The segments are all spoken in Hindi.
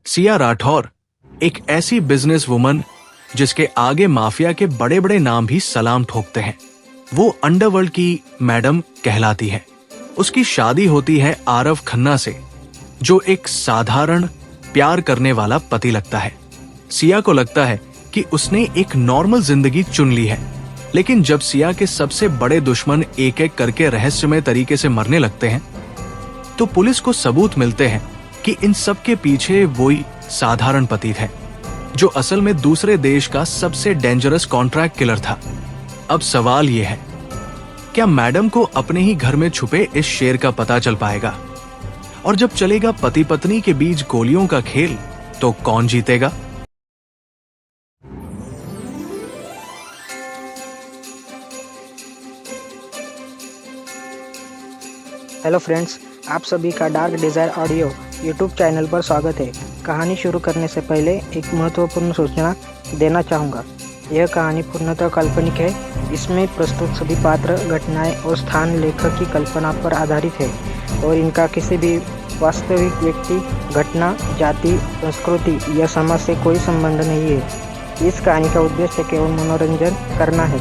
सिया राठौर एक ऐसी बिजनेस वुमन जिसके आगे माफिया के बड़े बड़े नाम भी सलाम ठोकते हैं। वो अंडरवर्ल्ड की मैडम कहलाती है। उसकी शादी होती है आरव खन्ना से, जो एक साधारण प्यार करने वाला पति लगता है। सिया को लगता है कि उसने एक नॉर्मल जिंदगी चुन ली है, लेकिन जब सिया के सबसे बड़े दुश्मन एक एक करके रहस्यमय तरीके से मरने लगते हैं, तो पुलिस को सबूत मिलते हैं कि इन सब के पीछे वही साधारण पति थे, जो असल में दूसरे देश का सबसे डेंजरस कॉन्ट्रैक्ट किलर था। अब सवाल यह है, क्या मैडम को अपने ही घर में छुपे इस शेर का पता चल पाएगा? और जब चलेगा पति पत्नी के बीच गोलियों का खेल, तो कौन जीतेगा? हेलो फ्रेंड्स, आप सभी का dark desire audio YouTube channel पर स्वागत है। कहानी शुरू करने से पहले एक महत्वपूर्ण सूचना देना चाहूँगा। यह कहानी पूर्णतः काल्पनिक है। इसमें प्रस्तुत सभी पात्र, घटनाएं और स्थान लेखक की कल्पना पर आधारित है और इनका किसी भी वास्तविक व्यक्ति, घटना, जाति, संस्कृति या समाज से कोई संबंध नहीं है। इस कहानी का उद्देश्य केवल मनोरंजन करना है।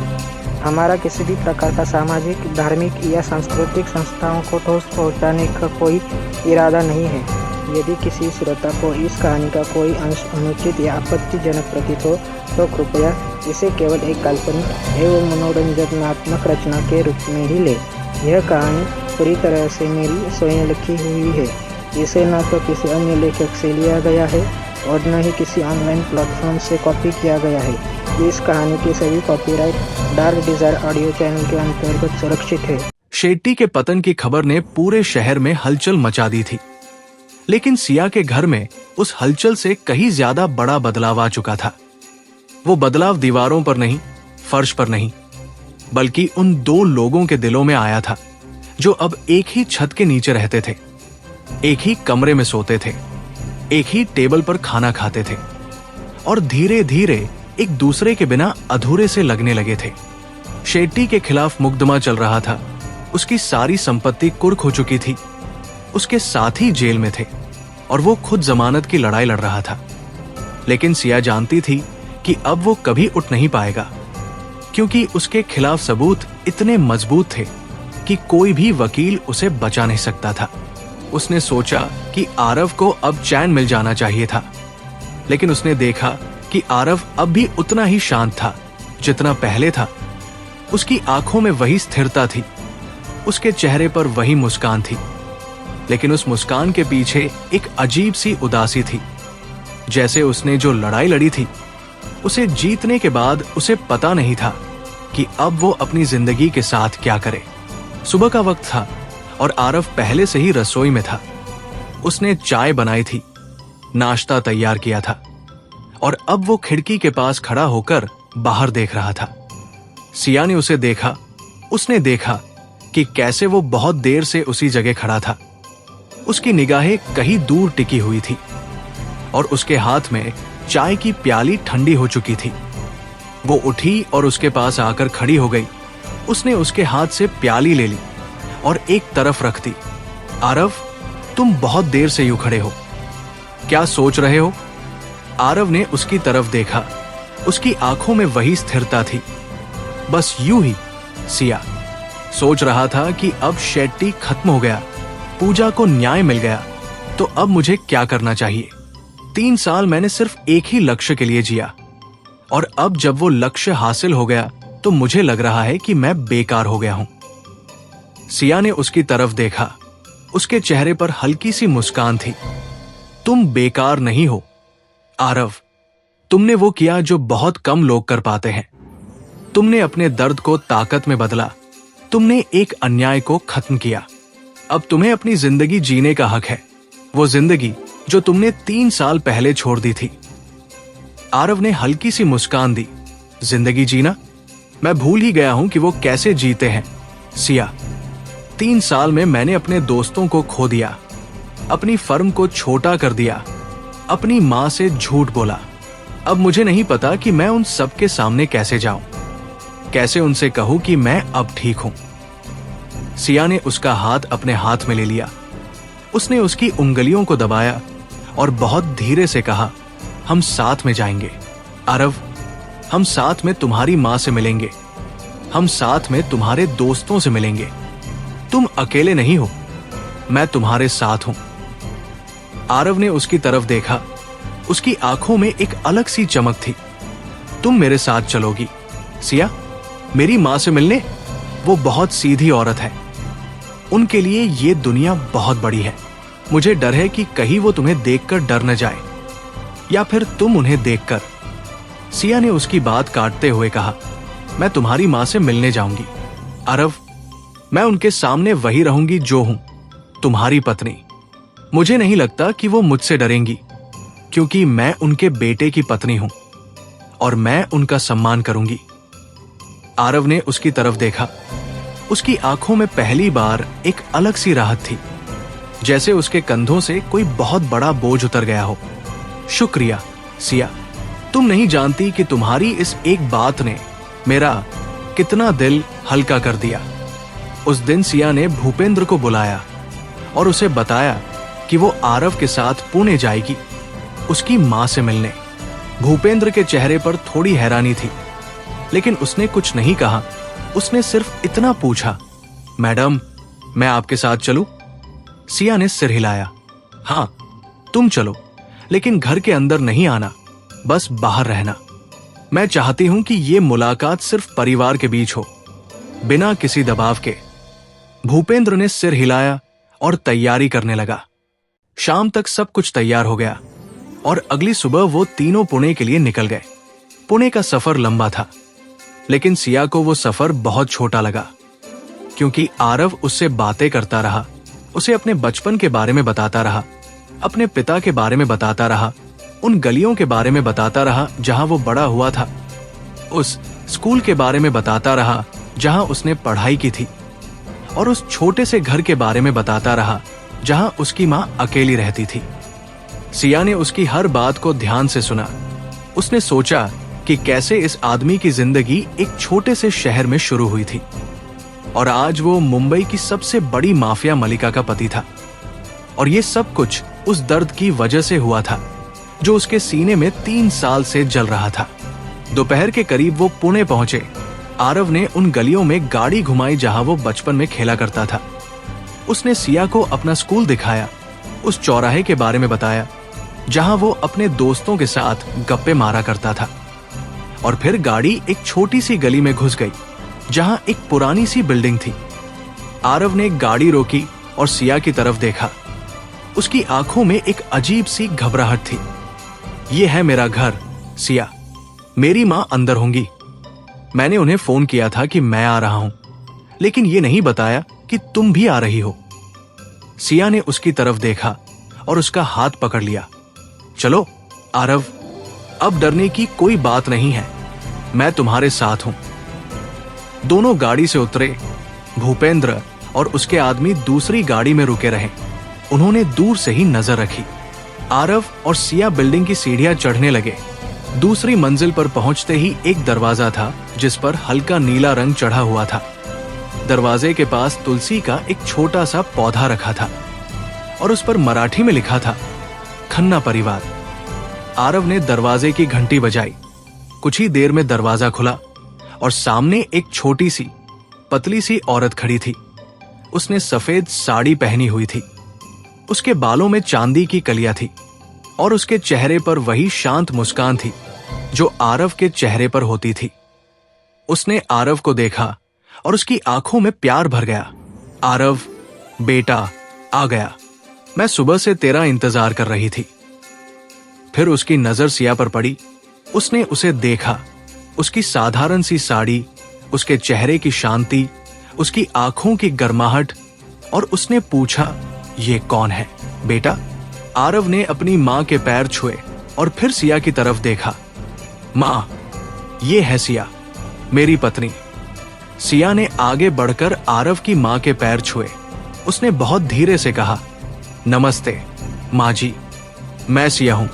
हमारा किसी भी प्रकार का सामाजिक, धार्मिक या सांस्कृतिक संस्थाओं को ठोस पहुंचाने का कोई इरादा नहीं है। यदि किसी श्रोता को इस कहानी का कोई अंश अनुचित या आपत्तिजनक प्रतीत हो, तो कृपया इसे केवल एक काल्पनिक एवं मनोरंजनात्मक रचना के रूप में ही ले। यह कहानी पूरी तरह से मेरी स्वयं लिखी हुई है। इसे न तो किसी अन्य लेखक से लिया गया है और न ही किसी ऑनलाइन प्लेटफॉर्म से कॉपी किया गया है। इस कहानी के सभी copyright dark desire audio channel के अंतर्गत सुरक्षित है। शेट्टी के पतन की खबर ने पूरे शहर में हलचल मचा दी थी, लेकिन सिया के घर में उस हलचल से कहीं ज्यादा बड़ा बदलाव आ चुका था। वो बदलाव दीवारों पर नहीं, फर्श पर नहीं, बल्कि उन दो लोगों के दिलों में आया था, जो अब एक ही छत के नीचे रहते थे, एक ही कमरे में सोते थे, एक ही टेबल पर खाना खाते थे और धीरे धीरे एक दूसरे के बिना अधूरे से लगने लगे थे। शेट्टी के खिलाफ मुकदमा चल रहा था। उसकी सारी संपत्ति कुर्क हो चुकी थी। उसके साथी जेल में थे और वो खुद जमानत की लड़ाई लड़ रहा था। लेकिन सिया जानती थी कि अब वो कभी उठ नहीं पाएगा, क्योंकि उसके खिलाफ सबूत इतने मजबूत थे कि कोई भी वकील उसे बचा नहीं सकता था। उसने सोचा कि आरव को अब चैन मिल जाना चाहिए था, लेकिन उसने देखा कि आरव अब भी उतना ही शांत था जितना पहले था। उसकी आंखों में वही स्थिरता थी, उसके चेहरे पर वही मुस्कान थी, लेकिन उस मुस्कान के पीछे एक अजीब सी उदासी थी। जैसे उसने जो लड़ाई लड़ी थी, उसे जीतने के बाद उसे पता नहीं था कि अब वो अपनी जिंदगी के साथ क्या करे। सुबह का वक्त था और आरव पहले से ही रसोई में था। उसने चाय बनाई थी, नाश्ता तैयार किया था और अब वो खिड़की के पास खड़ा होकर बाहर देख रहा था। सिया ने उसे देखा। उसने देखा कि कैसे वो बहुत देर से उसी जगह खड़ा था। उसकी निगाहें कहीं दूर टिकी हुई थी और उसके हाथ में चाय की प्याली ठंडी हो चुकी थी। वो उठी और उसके पास आकर खड़ी हो गई। उसने उसके हाथ से प्याली ले ली और एक तरफ रख दी। आरव, तुम बहुत देर से यूं खड़े हो, क्या सोच रहे हो? आरव ने उसकी तरफ देखा। उसकी आंखों में वही स्थिरता थी। बस यूं ही। सिया सोच रहा था कि अब शेट्टी खत्म हो गया, पूजा को न्याय मिल गया, तो अब मुझे क्या करना चाहिए? 3 साल मैंने सिर्फ एक ही लक्ष्य के लिए जिया, और अब जब वो लक्ष्य हासिल हो गया तो मुझे लग रहा है कि मैं बेकार हो गया हूं। सिया ने उसकी तरफ देखा। उसके चेहरे पर हल्की सी मुस्कान थी। तुम बेकार नहीं हो आरव। तुमने वो किया जो बहुत कम लोग कर पाते हैं। तुमने अपने दर्द को ताकत में बदला। तुमने एक अन्याय को खत्म किया। अब तुम्हें अपनी जिंदगी जीने का हक है, वो जिंदगी जो तुमने 3 साल पहले छोड़ दी थी। आरव ने हल्की सी मुस्कान दी। जिंदगी जीना? मैं भूल ही गया हूं कि वो कैसे जीते हैं। सिया, 3 साल में मैंने अपने दोस्तों को खो दिया, अपनी फर्म को छोटा कर दिया, अपनी मां से झूठ बोला। अब मुझे नहीं पता कि मैं उन सब के सामने कैसे जाऊं, कैसे उनसे कहूं कि मैं अब ठीक हूं। सिया ने उसका हाथ अपने हाथ में ले लिया। उसने उसकी उंगलियों को दबाया और बहुत धीरे से कहा, हम साथ में जाएंगे आरव, हम साथ में तुम्हारी माँ से मिलेंगे, हम साथ में तुम्हारे दोस्तों से मिलेंगे, तुम अकेले नहीं हो, मैं तुम्हारे साथ हूं। आरव ने उसकी तरफ देखा, उसकी आंखों में एक अलग सी चमक थी। तुम मेरे साथ चलोगी सिया, मेरी माँ से मिलने? वो बहुत सीधी औरत है, उनके लिए ये दुनिया बहुत बड़ी है। मुझे डर है कि कहीं वो तुम्हें देखकर डर न जाए, या फिर तुम उन्हें देखकर। सिया ने उसकी बात काटते हुए कहा, मैं तुम्हारी माँ से मिलने जाऊंगी आरव, मैं उनके सामने वही रहूंगी जो हूं, तुम्हारी पत्नी। मुझे नहीं लगता कि वो मुझसे डरेंगी, क्योंकि मैं उनके बेटे की पत्नी हूं और मैं उनका सम्मान करूंगी। आरव ने उसकी तरफ देखा, उसकी आंखों में पहली बार एक अलग सी राहत थी, जैसे उसके कंधों से कोई बहुत बड़ा बोझ उतर गया हो। शुक्रिया सिया, तुम नहीं जानती कि तुम्हारी इस एक बात ने मेरा कितना दिल हल्का कर दिया। उस दिन सिया ने भूपेंद्र को बुलाया और उसे बताया कि वो आरव के साथ पुणे जाएगी उसकी माँ से मिलने। भूपेंद्र के चेहरे पर थोड़ी हैरानी थी, लेकिन उसने कुछ नहीं कहा। उसने सिर्फ इतना पूछा, मैडम मैं आपके साथ चलूं? सिया ने सिर हिलाया, हाँ तुम चलो, लेकिन घर के अंदर नहीं आना, बस बाहर रहना। मैं चाहती हूं कि ये मुलाकात सिर्फ परिवार के बीच हो, बिना किसी दबाव के। भूपेंद्र ने सिर हिलाया और तैयारी करने लगा। शाम तक सब कुछ तैयार हो गया और अगली सुबह वो तीनों पुणे के लिए निकल गए। पुणे का सफर लंबा था, लेकिन सिया को वो सफर बहुत छोटा लगा, क्योंकि आरव उससे बातें करता रहा, उसे अपने बचपन के बारे में बताता रहा, अपने पिता के बारे में बताता रहा, उन गलियों के बारे में बताता रहा जहां वो बड़ा हुआ था, उस स्कूल के बारे में बताता रहा जहां उसने पढ़ाई की थी, और उस छोटे से घर के बारे में बताता रहा जहां उसकी मां अकेली रहती थी। सिया ने उसकी हर बात को ध्यान से सुना। उसने सोचा कि कैसे इस आदमी की जिंदगी एक छोटे से शहर में शुरू हुई थी और आज वो मुंबई की सबसे बड़ी माफिया मलिका का पति था, और ये सब कुछ उस दर्द की वजह से हुआ था जो उसके सीने में 3 साल से जल रहा था। दोपहर के करीब वो पुणे पहुंचे। आरव ने उन गलियों में गाड़ी घुमाई जहां वो बचपन में खेला करता था। उसने सिया को अपना स्कूल दिखाया, उस चौराहे के बारे में बताया जहां वो अपने दोस्तों के साथ गप्पे मारा करता था, और फिर गाड़ी एक छोटी सी गली में घुस गई जहां एक पुरानी सी बिल्डिंग थी। आरव ने गाड़ी रोकी और सिया की तरफ देखा। उसकी आंखों में एक अजीब सी घबराहट थी। ये है मेरा घर सिया, मेरी मां अंदर होंगी। मैंने उन्हें फोन किया था कि मैं आ रहा हूं, लेकिन ये नहीं बताया कि तुम भी आ रही हो। सिया ने उसकी तरफ देखा और उसका हाथ पकड़ लिया। चलो आरव, अब डरने की कोई बात नहीं है, मैं तुम्हारे साथ हूं। दोनों गाड़ी से उतरे। भूपेंद्र और उसके आदमी दूसरी गाड़ी में रुके रहे। उन्होंने दूर से ही नजर रखी। आरव और सिया बिल्डिंग की सीढ़ियां चढ़ने लगे। दूसरी मंजिल पर पहुंचते ही एक दरवाजा था जिस पर हल्का नीला रंग चढ़ा हुआ था। दरवाजे के पास तुलसी का एक छोटा सा पौधा रखा था और उस पर मराठी में लिखा था, खन्ना परिवार। आरव ने दरवाजे की घंटी बजाई। कुछ ही देर में दरवाजा खुला और सामने एक छोटी सी पतली सी औरत खड़ी थी। उसने सफेद साड़ी पहनी हुई थी। उसके बालों में चांदी की कलियां थी और उसके चेहरे पर वही शांत मुस्कान थी जो आरव के चेहरे पर होती थी। उसने आरव को देखा और उसकी आंखों में प्यार भर गया। आरव बेटा, आ गया, मैं सुबह से तेरा इंतजार कर रही थी। फिर उसकी नजर सिया पर पड़ी। उसने उसे देखा, उसकी साधारण सी साड़ी, उसके चेहरे की शांति, उसकी आंखों की गर्माहट, और उसने पूछा, ये कौन है बेटा? आरव ने अपनी मां के पैर छुए और फिर सिया की तरफ देखा। मां, ये है सिया, मेरी पत्नी। सिया ने आगे बढ़कर आरव की मां के पैर छुए। उसने बहुत धीरे से कहा, नमस्ते मां जी, मैं सिया हूं।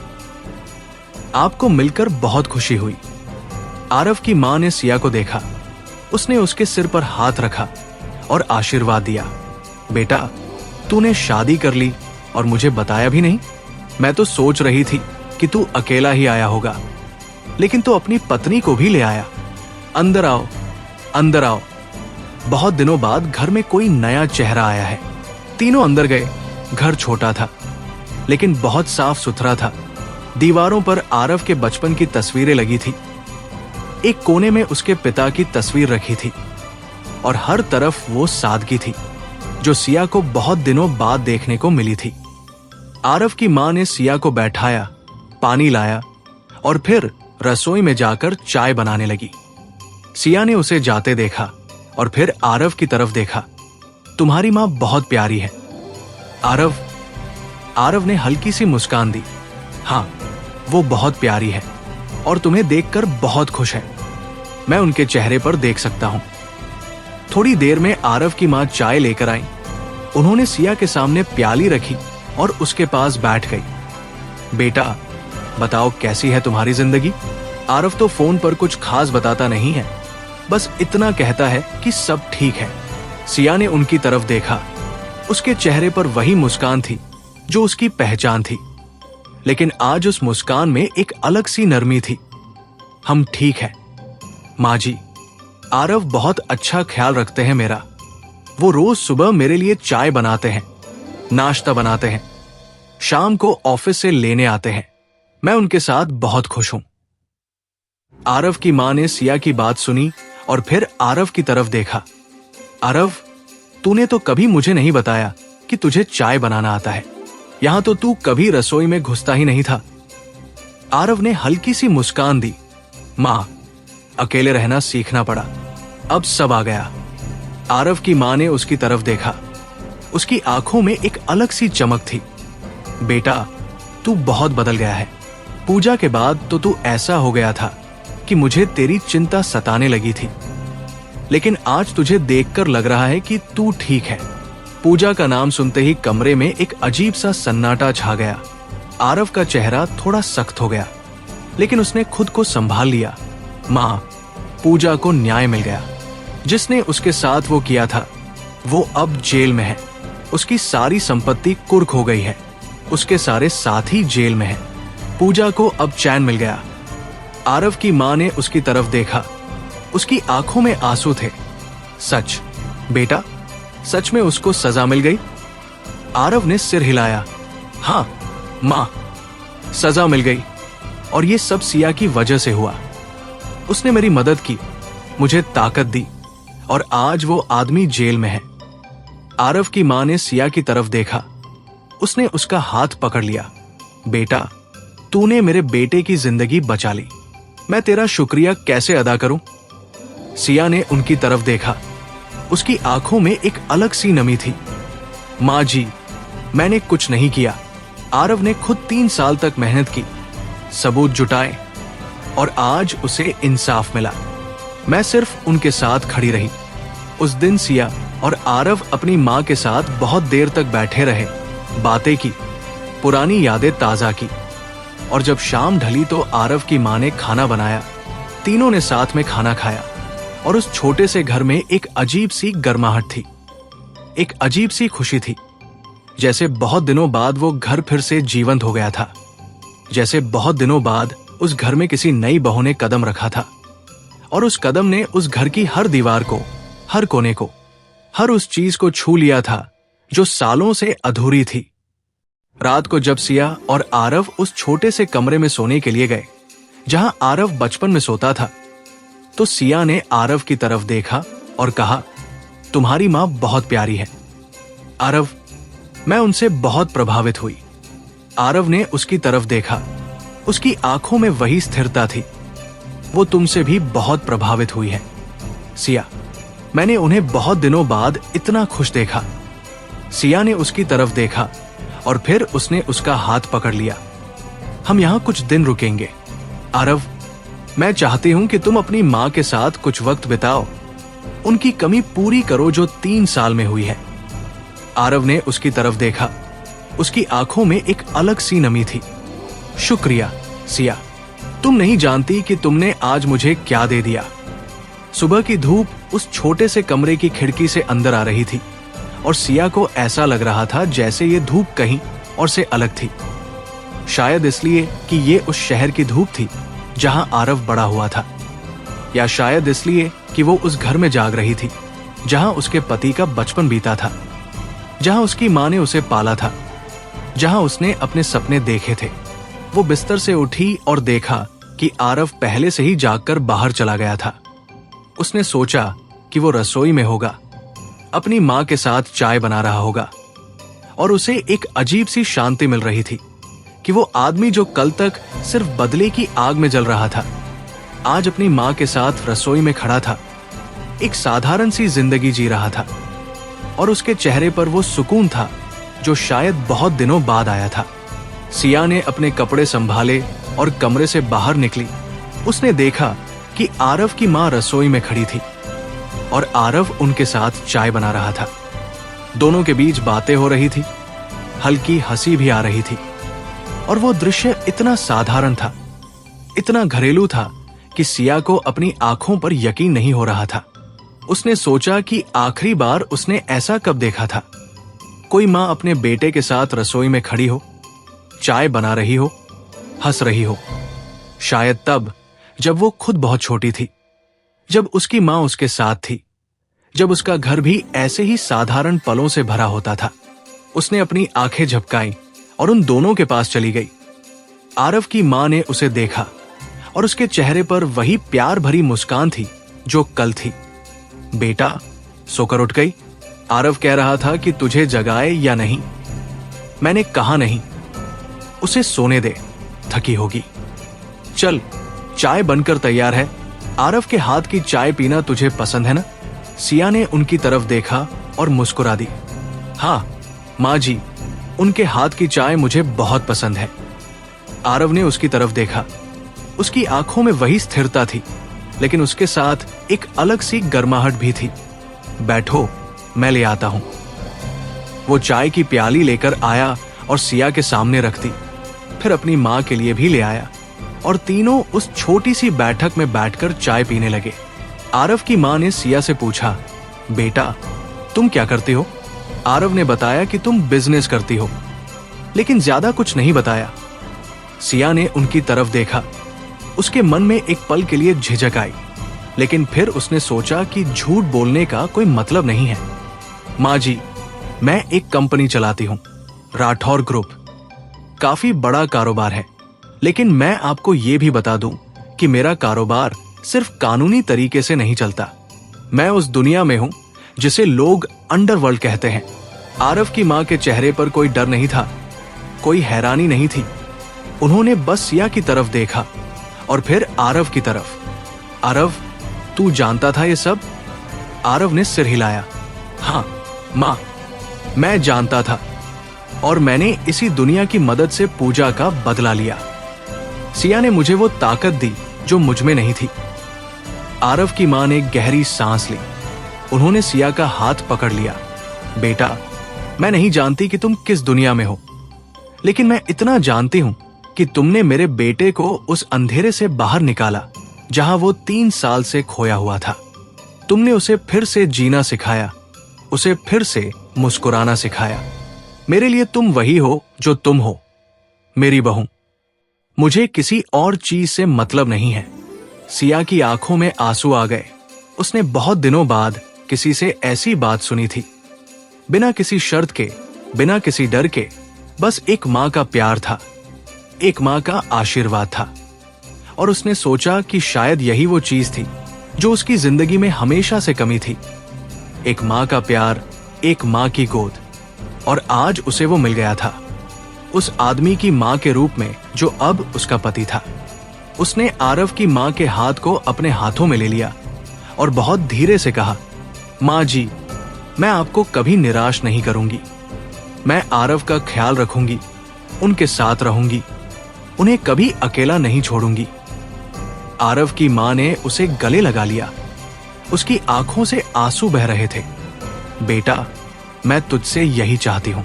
आपको मिलकर बहुत खुशी हुई। आरव की मां ने सिया को देखा। उसने उसके सिर पर हाथ रखा और आशीर्वाद दिया। बेटा, तूने शादी कर ली और मुझे बताया भी नहीं। मैं तो सोच रही थी कि तू अकेला ही आया होगा, लेकिन तू अपनी पत्नी को भी ले आया। अंदर आओ, अंदर आओ। बहुत दिनों बाद घर में कोई नया चेहरा आया है। तीनों अंदर गए। घर छोटा था, लेकिन बहुत साफ सुथरा था। दीवारों पर आरव के बचपन की तस्वीरें लगी थी। एक कोने में उसके पिता की तस्वीर रखी थी और हर तरफ वो सादगी थी जो सिया को बहुत दिनों बाद देखने को मिली थी। आरव की मां ने सिया को बैठाया, पानी लाया और फिर रसोई में जाकर चाय बनाने लगी। सिया ने उसे जाते देखा और फिर आरव की तरफ देखा। तुम्हारी मां बहुत प्यारी है। आरव ने हल्की सी मुस्कान दी। हाँ, वो बहुत प्यारी है और तुम्हें देखकर बहुत खुश है। मैं उनके चेहरे पर देख सकता हूं। थोड़ी देर में आरव की मां चाय लेकर आई। उन्होंने सिया के सामने प्याली रखी और उसके पास बैठ गई। बेटा, बताओ कैसी है तुम्हारी जिंदगी? आरव तो फोन पर कुछ खास बताता नहीं है, बस इतना कहता है कि सब ठीक है। सिया ने उनकी तरफ देखा। उसके चेहरे पर वही मुस्कान थी जो उसकी पहचान थी, लेकिन आज उस मुस्कान में एक अलग सी नरमी थी। हम ठीक है माँ जी। आरव बहुत अच्छा ख्याल रखते हैं मेरा। वो रोज सुबह मेरे लिए चाय बनाते हैं, नाश्ता बनाते हैं, शाम को ऑफिस से लेने आते हैं। मैं उनके साथ बहुत खुश हूं। आरव की मां ने सिया की बात सुनी और फिर आरव की तरफ देखा। आरव, तूने तो कभी मुझे नहीं बताया कि तुझे चाय बनाना आता है। यहां तो तू कभी रसोई में घुसता ही नहीं था। आरव ने हल्की सी मुस्कान दी। मां, अकेले रहना सीखना पड़ा, अब सब आ गया। आरव की मां ने उसकी तरफ देखा। उसकी आंखों में एक अलग सी चमक थी। बेटा, तू बहुत बदल गया है। पूजा के बाद तो तू ऐसा हो गया था कि मुझे तेरी चिंता सताने लगी थी, लेकिन आज तुझे देखकर लग रहा है कि तू ठीक है। पूजा का नाम सुनते ही कमरे में एक अजीब सा सन्नाटा छा गया। आरव का चेहरा थोड़ा सख्त हो गया, लेकिन उसने खुद को संभाल लिया। मां, पूजा को न्याय मिल गया। जिसने उसके साथ वो किया था, वो अब जेल में है। उसकी सारी संपत्ति कुर्क हो गई है। उसके सारे साथी जेल में हैं। पूजा को अब चैन मिल गया। आरव की मां ने उसकी तरफ देखा। उसकी आंखों में आंसू थे। सच बेटा, सच में उसको सजा मिल गई? आरव ने सिर हिलाया। हाँ मां, सजा मिल गई, और ये सब सिया की वजह से हुआ। उसने मेरी मदद की, मुझे ताकत दी, और आज वो आदमी जेल में है। आरव की मां ने सिया की तरफ देखा। उसने उसका हाथ पकड़ लिया। बेटा, तूने मेरे बेटे की जिंदगी बचा ली। मैं तेरा शुक्रिया कैसे अदा करूं? सिया ने उनकी तरफ देखा। उसकी आंखों में एक अलग सी नमी थी। मां जी, मैंने कुछ नहीं किया। आरव ने खुद 3 साल तक मेहनत की, सबूत जुटाए, और आज उसे इंसाफ मिला। मैं सिर्फ उनके साथ खड़ी रही। उस दिन सिया और आरव अपनी मां के साथ बहुत देर तक बैठे रहे, बातें की, पुरानी यादें ताजा की। और जब शाम ढली तो आरव की मां ने खाना बनाया। तीनों ने साथ में खाना खाया, और उस छोटे से घर में एक अजीब सी गर्माहट थी, एक अजीब सी खुशी थी। जैसे बहुत दिनों बाद वो घर फिर से जीवंत हो गया था। जैसे बहुत दिनों बाद उस घर में किसी नई बहू ने कदम रखा था, और उस कदम ने उस घर की हर दीवार को, हर कोने को, हर उस चीज को छू लिया था जो सालों से अधूरी थी। रात को जब सिया और आरव उस छोटे से कमरे में सोने के लिए गए जहां आरव बचपन में सोता था, तो सिया ने आरव की तरफ देखा और कहा, तुम्हारी मां बहुत प्यारी है। आरव, मैं उनसे बहुत प्रभावित हुई। आरव ने उसकी तरफ देखा। उसकी आंखों में वही स्थिरता थी। वो तुमसे भी बहुत प्रभावित हुई है सिया। मैंने उन्हें बहुत दिनों बाद इतना खुश देखा। सिया ने उसकी तरफ देखा और फिर उसने उसका हाथ पकड़ लिया। हम यहां कुछ दिन रुकेंगे। आरव, मैं चाहती हूं कि तुम अपनी मां के साथ कुछ वक्त बिताओ। उनकी कमी पूरी करो जो 3 साल में हुई है। आरव ने उसकी तरफ देखा। उसकी आंखों में एक अलग सी नमी थी। शुक्रिया सिया, तुम नहीं जानती कि तुमने आज मुझे क्या दे दिया। सुबह की धूप उस छोटे से कमरे की खिड़की से अंदर आ रही थी, और सिया को ऐसा लग रहा था जैसे ये धूप कहीं और से अलग थी। शायद इसलिए कि ये उस शहर की धूप थी जहां आरव बड़ा हुआ था, या शायद इसलिए कि वो उस घर में जाग रही थी जहां उसके पति का बचपन बीता था, जहां उसकी मां ने उसे पाला था, जहां उसने अपने सपने देखे थे। वो बिस्तर से उठी और देखा कि आरव पहले से ही जागकर बाहर चला गया था। उसने सोचा कि वो रसोई में होगा, अपनी मां के साथ चाय बना रहा होगा, और उसे एक अजीब सी शांति मिल रही थी कि वो आदमी जो कल तक सिर्फ बदले की आग में जल रहा था, आज अपनी मां के साथ रसोई में खड़ा था, एक साधारण सी जिंदगी जी रहा था, और उसके चेहरे पर वो सुकून था जो शायद बहुत दिनों बाद आया था। सिया ने अपने कपड़े संभाले और कमरे से बाहर निकली। उसने देखा कि आरव की मां रसोई में खड़ी थी और आरव उनके साथ चाय बना रहा था। दोनों के बीच बातें हो रही थी, हल्की हंसी भी आ रही थी, और वो दृश्य इतना साधारण था, इतना घरेलू था कि सिया को अपनी आंखों पर यकीन नहीं हो रहा था। उसने सोचा कि आखिरी बार उसने ऐसा कब देखा था। कोई मां अपने बेटे के साथ रसोई में खड़ी हो, चाय बना रही हो, हंस रही हो। शायद तब जब वो खुद बहुत छोटी थी, जब उसकी मां उसके साथ थी, जब उसका घर भी ऐसे ही साधारण पलों से भरा होता था। उसने अपनी आंखें झपकाई और उन दोनों के पास चली गई। आरव की मां ने उसे देखा और उसके चेहरे पर वही प्यार भरी मुस्कान थी जो कल थी। बेटा, सोकर उठ गई? आरव कह रहा था कि तुझे जगाए या नहीं। मैंने कहा नहीं, उसे सोने दे, थकी होगी। चल, चाय बनकर तैयार है। आरव के हाथ की चाय पीना तुझे पसंद है ना? सिया ने उनकी तरफ देखा और मुस्कुरा दी। हाँ माँ जी, उनके हाथ की चाय मुझे बहुत पसंद है। आरव ने उसकी तरफ देखा। उसकी आंखों में वही स्थिरता थी, लेकिन उसके साथ एक अलग सी गर्माहट भी थी। बैठो, मैं ले आता हूं। वो चाय की प्याली लेकर आया और सिया के सामने रख दी, फिर अपनी मां के लिए भी ले आया, और तीनों उस छोटी सी बैठक में बैठकर चाय पीने लगे। आरव की मां ने सिया से पूछा, बेटा तुम क्या करती हो? आरव ने बताया कि तुम बिजनेस करती हो, लेकिन ज्यादा कुछ नहीं बताया। सिया ने उनकी तरफ देखा। उसके मन में एक पल के लिए झिझक आई, लेकिन फिर उसने सोचा कि झूठ बोलने का कोई मतलब नहीं है। माँ जी, मैं एक कंपनी चलाती हूँ, राठौर ग्रुप। काफी बड़ा कारोबार है, लेकिन मैं आपको ये भी बता दूं कि मेरा कारोबार सिर्फ कानूनी तरीके से नहीं चलता। मैं उस दुनिया में हूं जिसे लोग अंडरवर्ल्ड कहते हैं। आरव की मां के चेहरे पर कोई डर नहीं था, कोई हैरानी नहीं थी। उन्होंने बस सिया की तरफ देखा और फिर आरव की तरफ। आरव, तू जानता था ये सब? आरव ने सिर हिलाया। हाँ मां, मैं जानता था, और मैंने इसी दुनिया की मदद से पूजा का बदला लिया। सिया ने मुझे वो ताकत दी जो मुझ में नहीं थी। आरव की मां ने गहरी सांस ली। उन्होंने सिया का हाथ पकड़ लिया। बेटा, मैं नहीं जानती कि तुम किस दुनिया में हो, लेकिन मैं इतना जानती हूं कि तुमने मेरे बेटे को उस अंधेरे से बाहर निकाला जहां वो 3 साल से खोया हुआ था। तुमने उसे फिर से जीना सिखाया, उसे फिर से मुस्कुराना सिखाया। मेरे लिए तुम वही हो जो तुम हो, मेरी बहू। मुझे किसी और चीज से मतलब नहीं है। सिया की आंखों में आंसू आ गए। उसने बहुत दिनों बाद किसी से ऐसी बात सुनी थी, बिना किसी शर्त के, बिना किसी डर के। बस एक मां का प्यार था, एक मां का आशीर्वाद था, और उसने सोचा कि शायद यही वो चीज थी जो उसकी जिंदगी में हमेशा से कमी थी। एक मां का प्यार, एक मां की गोद, और आज उसे वो मिल गया था, उस आदमी की मां के रूप में जो अब उसका पति था। उसने आरव की मां के हाथ को अपने हाथों में ले लिया और बहुत धीरे से कहा, मां जी, मैं आपको कभी निराश नहीं करूंगी। मैं आरव का ख्याल रखूंगी, उनके साथ रहूंगी, उन्हें कभी अकेला नहीं छोड़ूंगी। आरव की मां ने उसे गले लगा लिया। उसकी आंखों से आंसू बह रहे थे। बेटा, मैं तुझसे यही चाहती हूं,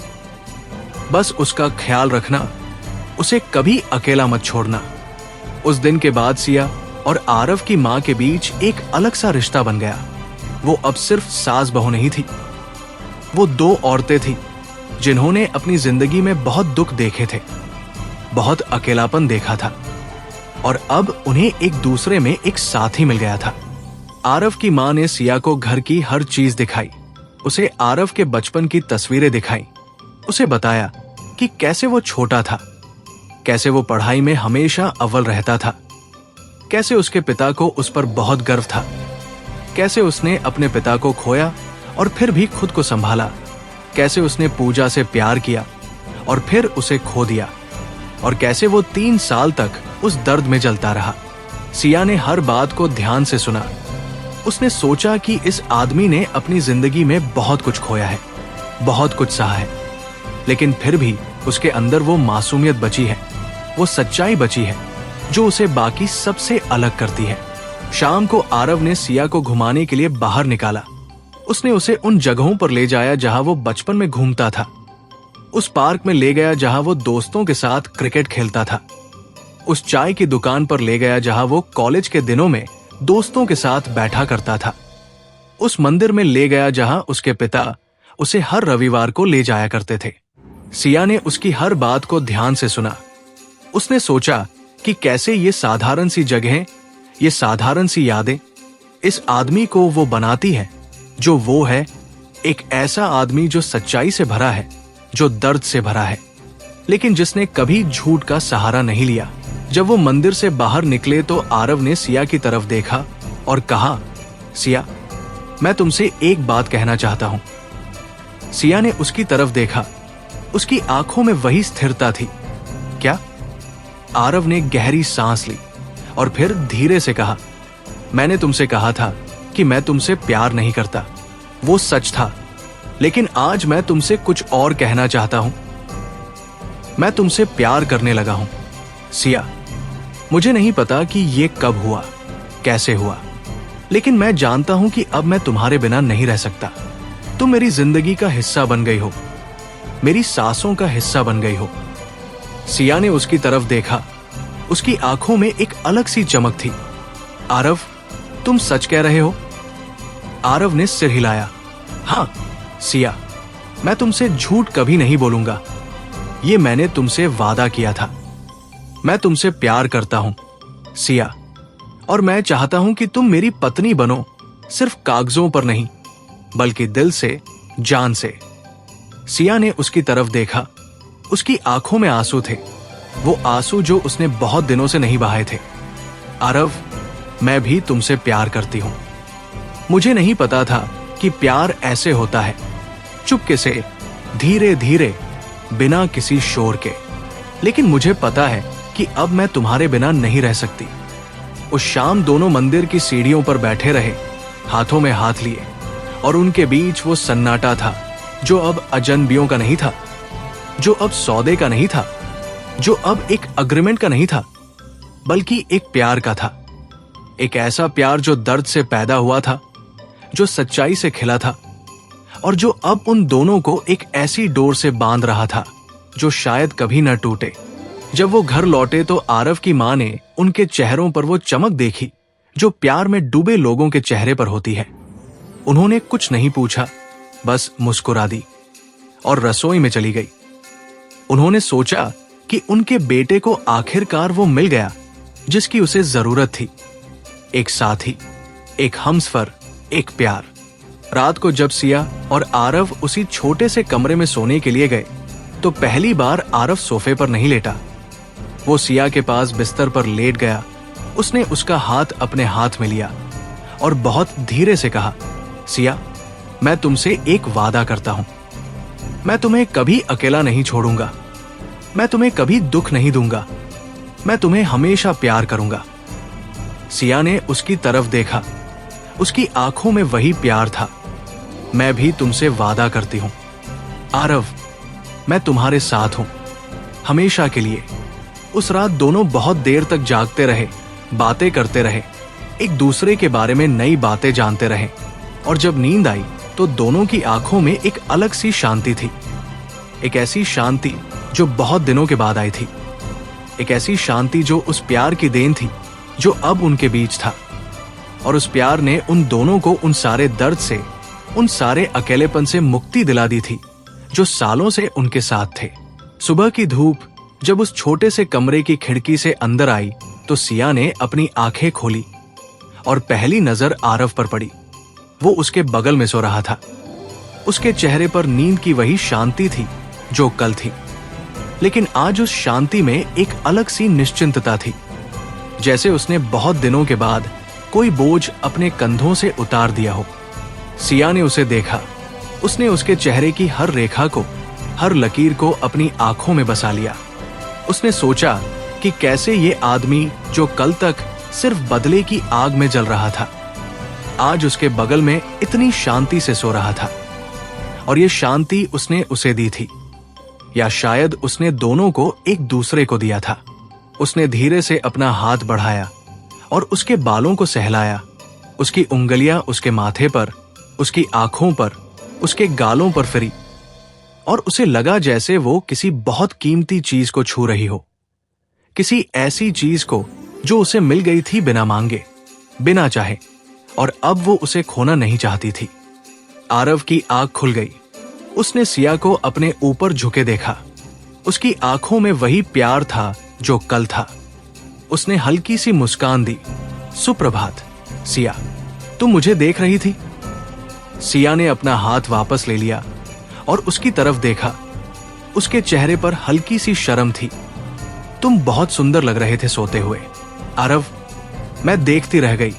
बस उसका ख्याल रखना, उसे कभी अकेला मत छोड़ना। उस दिन के बाद सिया और आरव की मां के बीच एक अलग सा रिश्ता बन गया। वो अब सिर्फ सास बहू नहीं थी, वो 2 औरतें थी जिन्होंने अपनी जिंदगी में बहुत दुख देखे थे, बहुत अकेलापन देखा था और अब उन्हें एक दूसरे में एक साथी मिल गया था। आरव की माँ ने सिया को घर की हर चीज दिखाई, उसे आरव के बचपन की तस्वीरें दिखाई, उसे बताया कि कैसे वो छोटा था, कैसे वो पढ़ाई में हमेशा अव्वल रहता था, कैसे उसके पिता को उस पर बहुत गर्व था, कैसे उसने अपने पिता को खोया और फिर भी खुद को संभाला, कैसे उसने पूजा से प्यार किया और फिर उसे खो दिया, और कैसे वो 3 साल तक उस दर्द में जलता रहा। सिया ने हर बात को ध्यान से सुना। उसने सोचा कि इस आदमी ने अपनी जिंदगी में बहुत कुछ खोया है, बहुत कुछ सहा है, लेकिन फिर भी उसके अंदर वो मासूमियत बची है, वो सच्चाई बची है जो उसे बाकी सबसे अलग करती है। शाम को आरव ने सिया को घुमाने के लिए बाहर निकाला। उसने उसे उन जगहों पर ले जाया जहां वो बचपन में घूमता था, उस पार्क में ले गया जहां वो दोस्तों के साथ क्रिकेट खेलता था, उस चाय की दुकान पर ले गया जहां वो कॉलेज के दिनों में दोस्तों के साथ बैठा करता था, उस मंदिर में ले गया जहां उसके पिता उसे हर रविवार को ले जाया करते थे। सिया ने उसकी हर बात को ध्यान से सुना। उसने सोचा कि कैसे ये साधारण सी जगहें, ये साधारण सी यादें इस आदमी को वो बनाती है जो वो है, एक ऐसा आदमी जो सच्चाई से भरा है, जो दर्द से भरा है, लेकिन जिसने कभी झूठ का सहारा नहीं लिया। जब वो मंदिर से बाहर निकले तो आरव ने सिया की तरफ देखा और कहा, सिया, मैं तुमसे एक बात कहना चाहता हूं। सिया ने उसकी तरफ देखा। उसकी आंखों में वही स्थिरता थी। क्या? आरव ने गहरी सांस ली और फिर धीरे से कहा, मैंने तुमसे कहा था कि मैं तुमसे प्यार नहीं करता। वो सच था, लेकिन आज मैं तुमसे कुछ और कहना चाहता हूं। मैं तुमसे प्यार करने लगा हूं। सिया, मुझे नहीं पता कि ये कब हुआ, कैसे हुआ, लेकिन मैं जानता हूं कि अब मैं तुम्हारे बिना नहीं रह सकता। तुम मेरी जिंदगी का हिस्सा बन गई हो, मेरी सांसों का हिस्सा बन गई हो। सिया ने उसकी तरफ देखा। उसकी आंखों में एक अलग सी चमक थी। आरव, तुम सच कह रहे हो? आरव ने सिर हिलाया। हाँ सिया, मैं तुमसे झूठ कभी नहीं बोलूंगा। ये मैंने तुमसे वादा किया था। मैं तुमसे प्यार करता हूं सिया, और मैं चाहता हूं कि तुम मेरी पत्नी बनो, सिर्फ कागजों पर नहीं बल्कि दिल से, जान से। सिया ने उसकी तरफ देखा। उसकी आंखों में आंसू थे, वो आंसू जो उसने बहुत दिनों से नहीं बहाए थे। आरव, मैं भी तुमसे प्यार करती हूं। मुझे नहीं पता था कि प्यार ऐसे होता है, चुपके से, धीरे धीरे, बिना किसी शोर के, लेकिन मुझे पता है कि अब मैं तुम्हारे बिना नहीं रह सकती। उस शाम दोनों मंदिर की सीढ़ियों पर बैठे रहे, हाथों में हाथ लिए, और उनके बीच वो सन्नाटा था जो अब अजनबियों का नहीं था, जो अब सौदे का नहीं था, जो अब एक अग्रीमेंट का नहीं था, बल्कि एक प्यार का था। एक ऐसा प्यार जो दर्द से पैदा हुआ था, जो सच्चाई से खिला था, और जो अब उन दोनों को एक ऐसी डोर से बांध रहा था जो शायद कभी न टूटे। जब वो घर लौटे तो आरव की मां ने उनके चेहरों पर वो चमक देखी जो प्यार में डूबे लोगों के चेहरे पर होती है। उन्होंने कुछ नहीं पूछा, बस मुस्कुरा दी और रसोई में चली गई। उन्होंने सोचा कि उनके बेटे को आखिरकार वो मिल गया जिसकी उसे जरूरत थी, एक साथी, एक हमसफर, एक प्यार। रात को जब सिया और आरव उसी छोटे से कमरे में सोने के लिए गए तो पहली बार आरव सोफे पर नहीं लेटा। वो सिया के पास बिस्तर पर लेट गया। उसने उसका हाथ अपने हाथ में लिया और बहुत धीरे से कहा, सिया, मैं तुमसे एक वादा करता हूं। मैं तुम्हें कभी अकेला नहीं छोड़ूंगा, मैं तुम्हें कभी दुख नहीं दूंगा, मैं तुम्हें हमेशा प्यार करूंगा। सिया ने उसकी तरफ देखा। उसकी आंखों में वही प्यार था। मैं भी तुमसे वादा करती हूं आरव, मैं तुम्हारे साथ हूं हमेशा के लिए। उस रात दोनों बहुत देर तक जागते रहे, बातें करते रहे, एक दूसरे के बारे में नई बातें जानते रहे, और जब नींद आई तो दोनों की आंखों में एक अलग सी शांति थी। एक ऐसी शांति जो बहुत दिनों के बाद आई थी, एक ऐसी शांति जो उस प्यार की देन थी जो अब उनके बीच था। और उस प्यार ने उन दोनों को उन सारे दर्द से, उन सारे अकेलेपन से मुक्ति दिला दी थी जो सालों से उनके साथ थे। सुबह की धूप जब उस छोटे से कमरे की खिड़की से अंदर आई तो सिया ने अपनी आंखें खोली और पहली नजर आरव पर पड़ी। वो उसके बगल में सो रहा था। उसके चेहरे पर नींद की वही शांति थी जो कल थी, लेकिन आज उस शांति में एक अलग सी निश्चिंतता थी, जैसे उसने बहुत दिनों के बाद कोई बोझ अपने कंधों से उतार दिया हो। सिया ने उसे देखा। उसने उसके चेहरे की हर रेखा को, हर लकीर को अपनी आंखों में बसा लिया। उसने सोचा कि कैसे ये आदमी जो कल तक सिर्फ बदले की आग में जल रहा था, आज उसके बगल में इतनी शांति से सो रहा था। और ये शांति उसने उसे दी थी, या शायद उसने दोनों को एक दूसरे को दिया था। उसने धीरे से अपना हाथ बढ़ाया और उसके बालों को सहलाया। उसकी उंगलियां उसके माथे पर, उसकी आंखों पर, उसके गालों पर फिरी और उसे लगा जैसे वो किसी बहुत कीमती चीज को छू रही हो, किसी ऐसी चीज को जो उसे मिल गई थी बिना मांगे, बिना चाहे, और अब वो उसे खोना नहीं चाहती थी। आरव की आंख खुल गई। उसने सिया को अपने ऊपर झुके देखा। उसकी आंखों में वही प्यार था जो कल था। उसने हल्की सी मुस्कान दी। सुप्रभात सिया, तुम मुझे देख रही थी? सिया ने अपना हाथ वापस ले लिया और उसकी तरफ देखा। उसके चेहरे पर हल्की सी शर्म थी। तुम बहुत सुंदर लग रहे थे सोते हुए आरव। मैं देखती रह गई।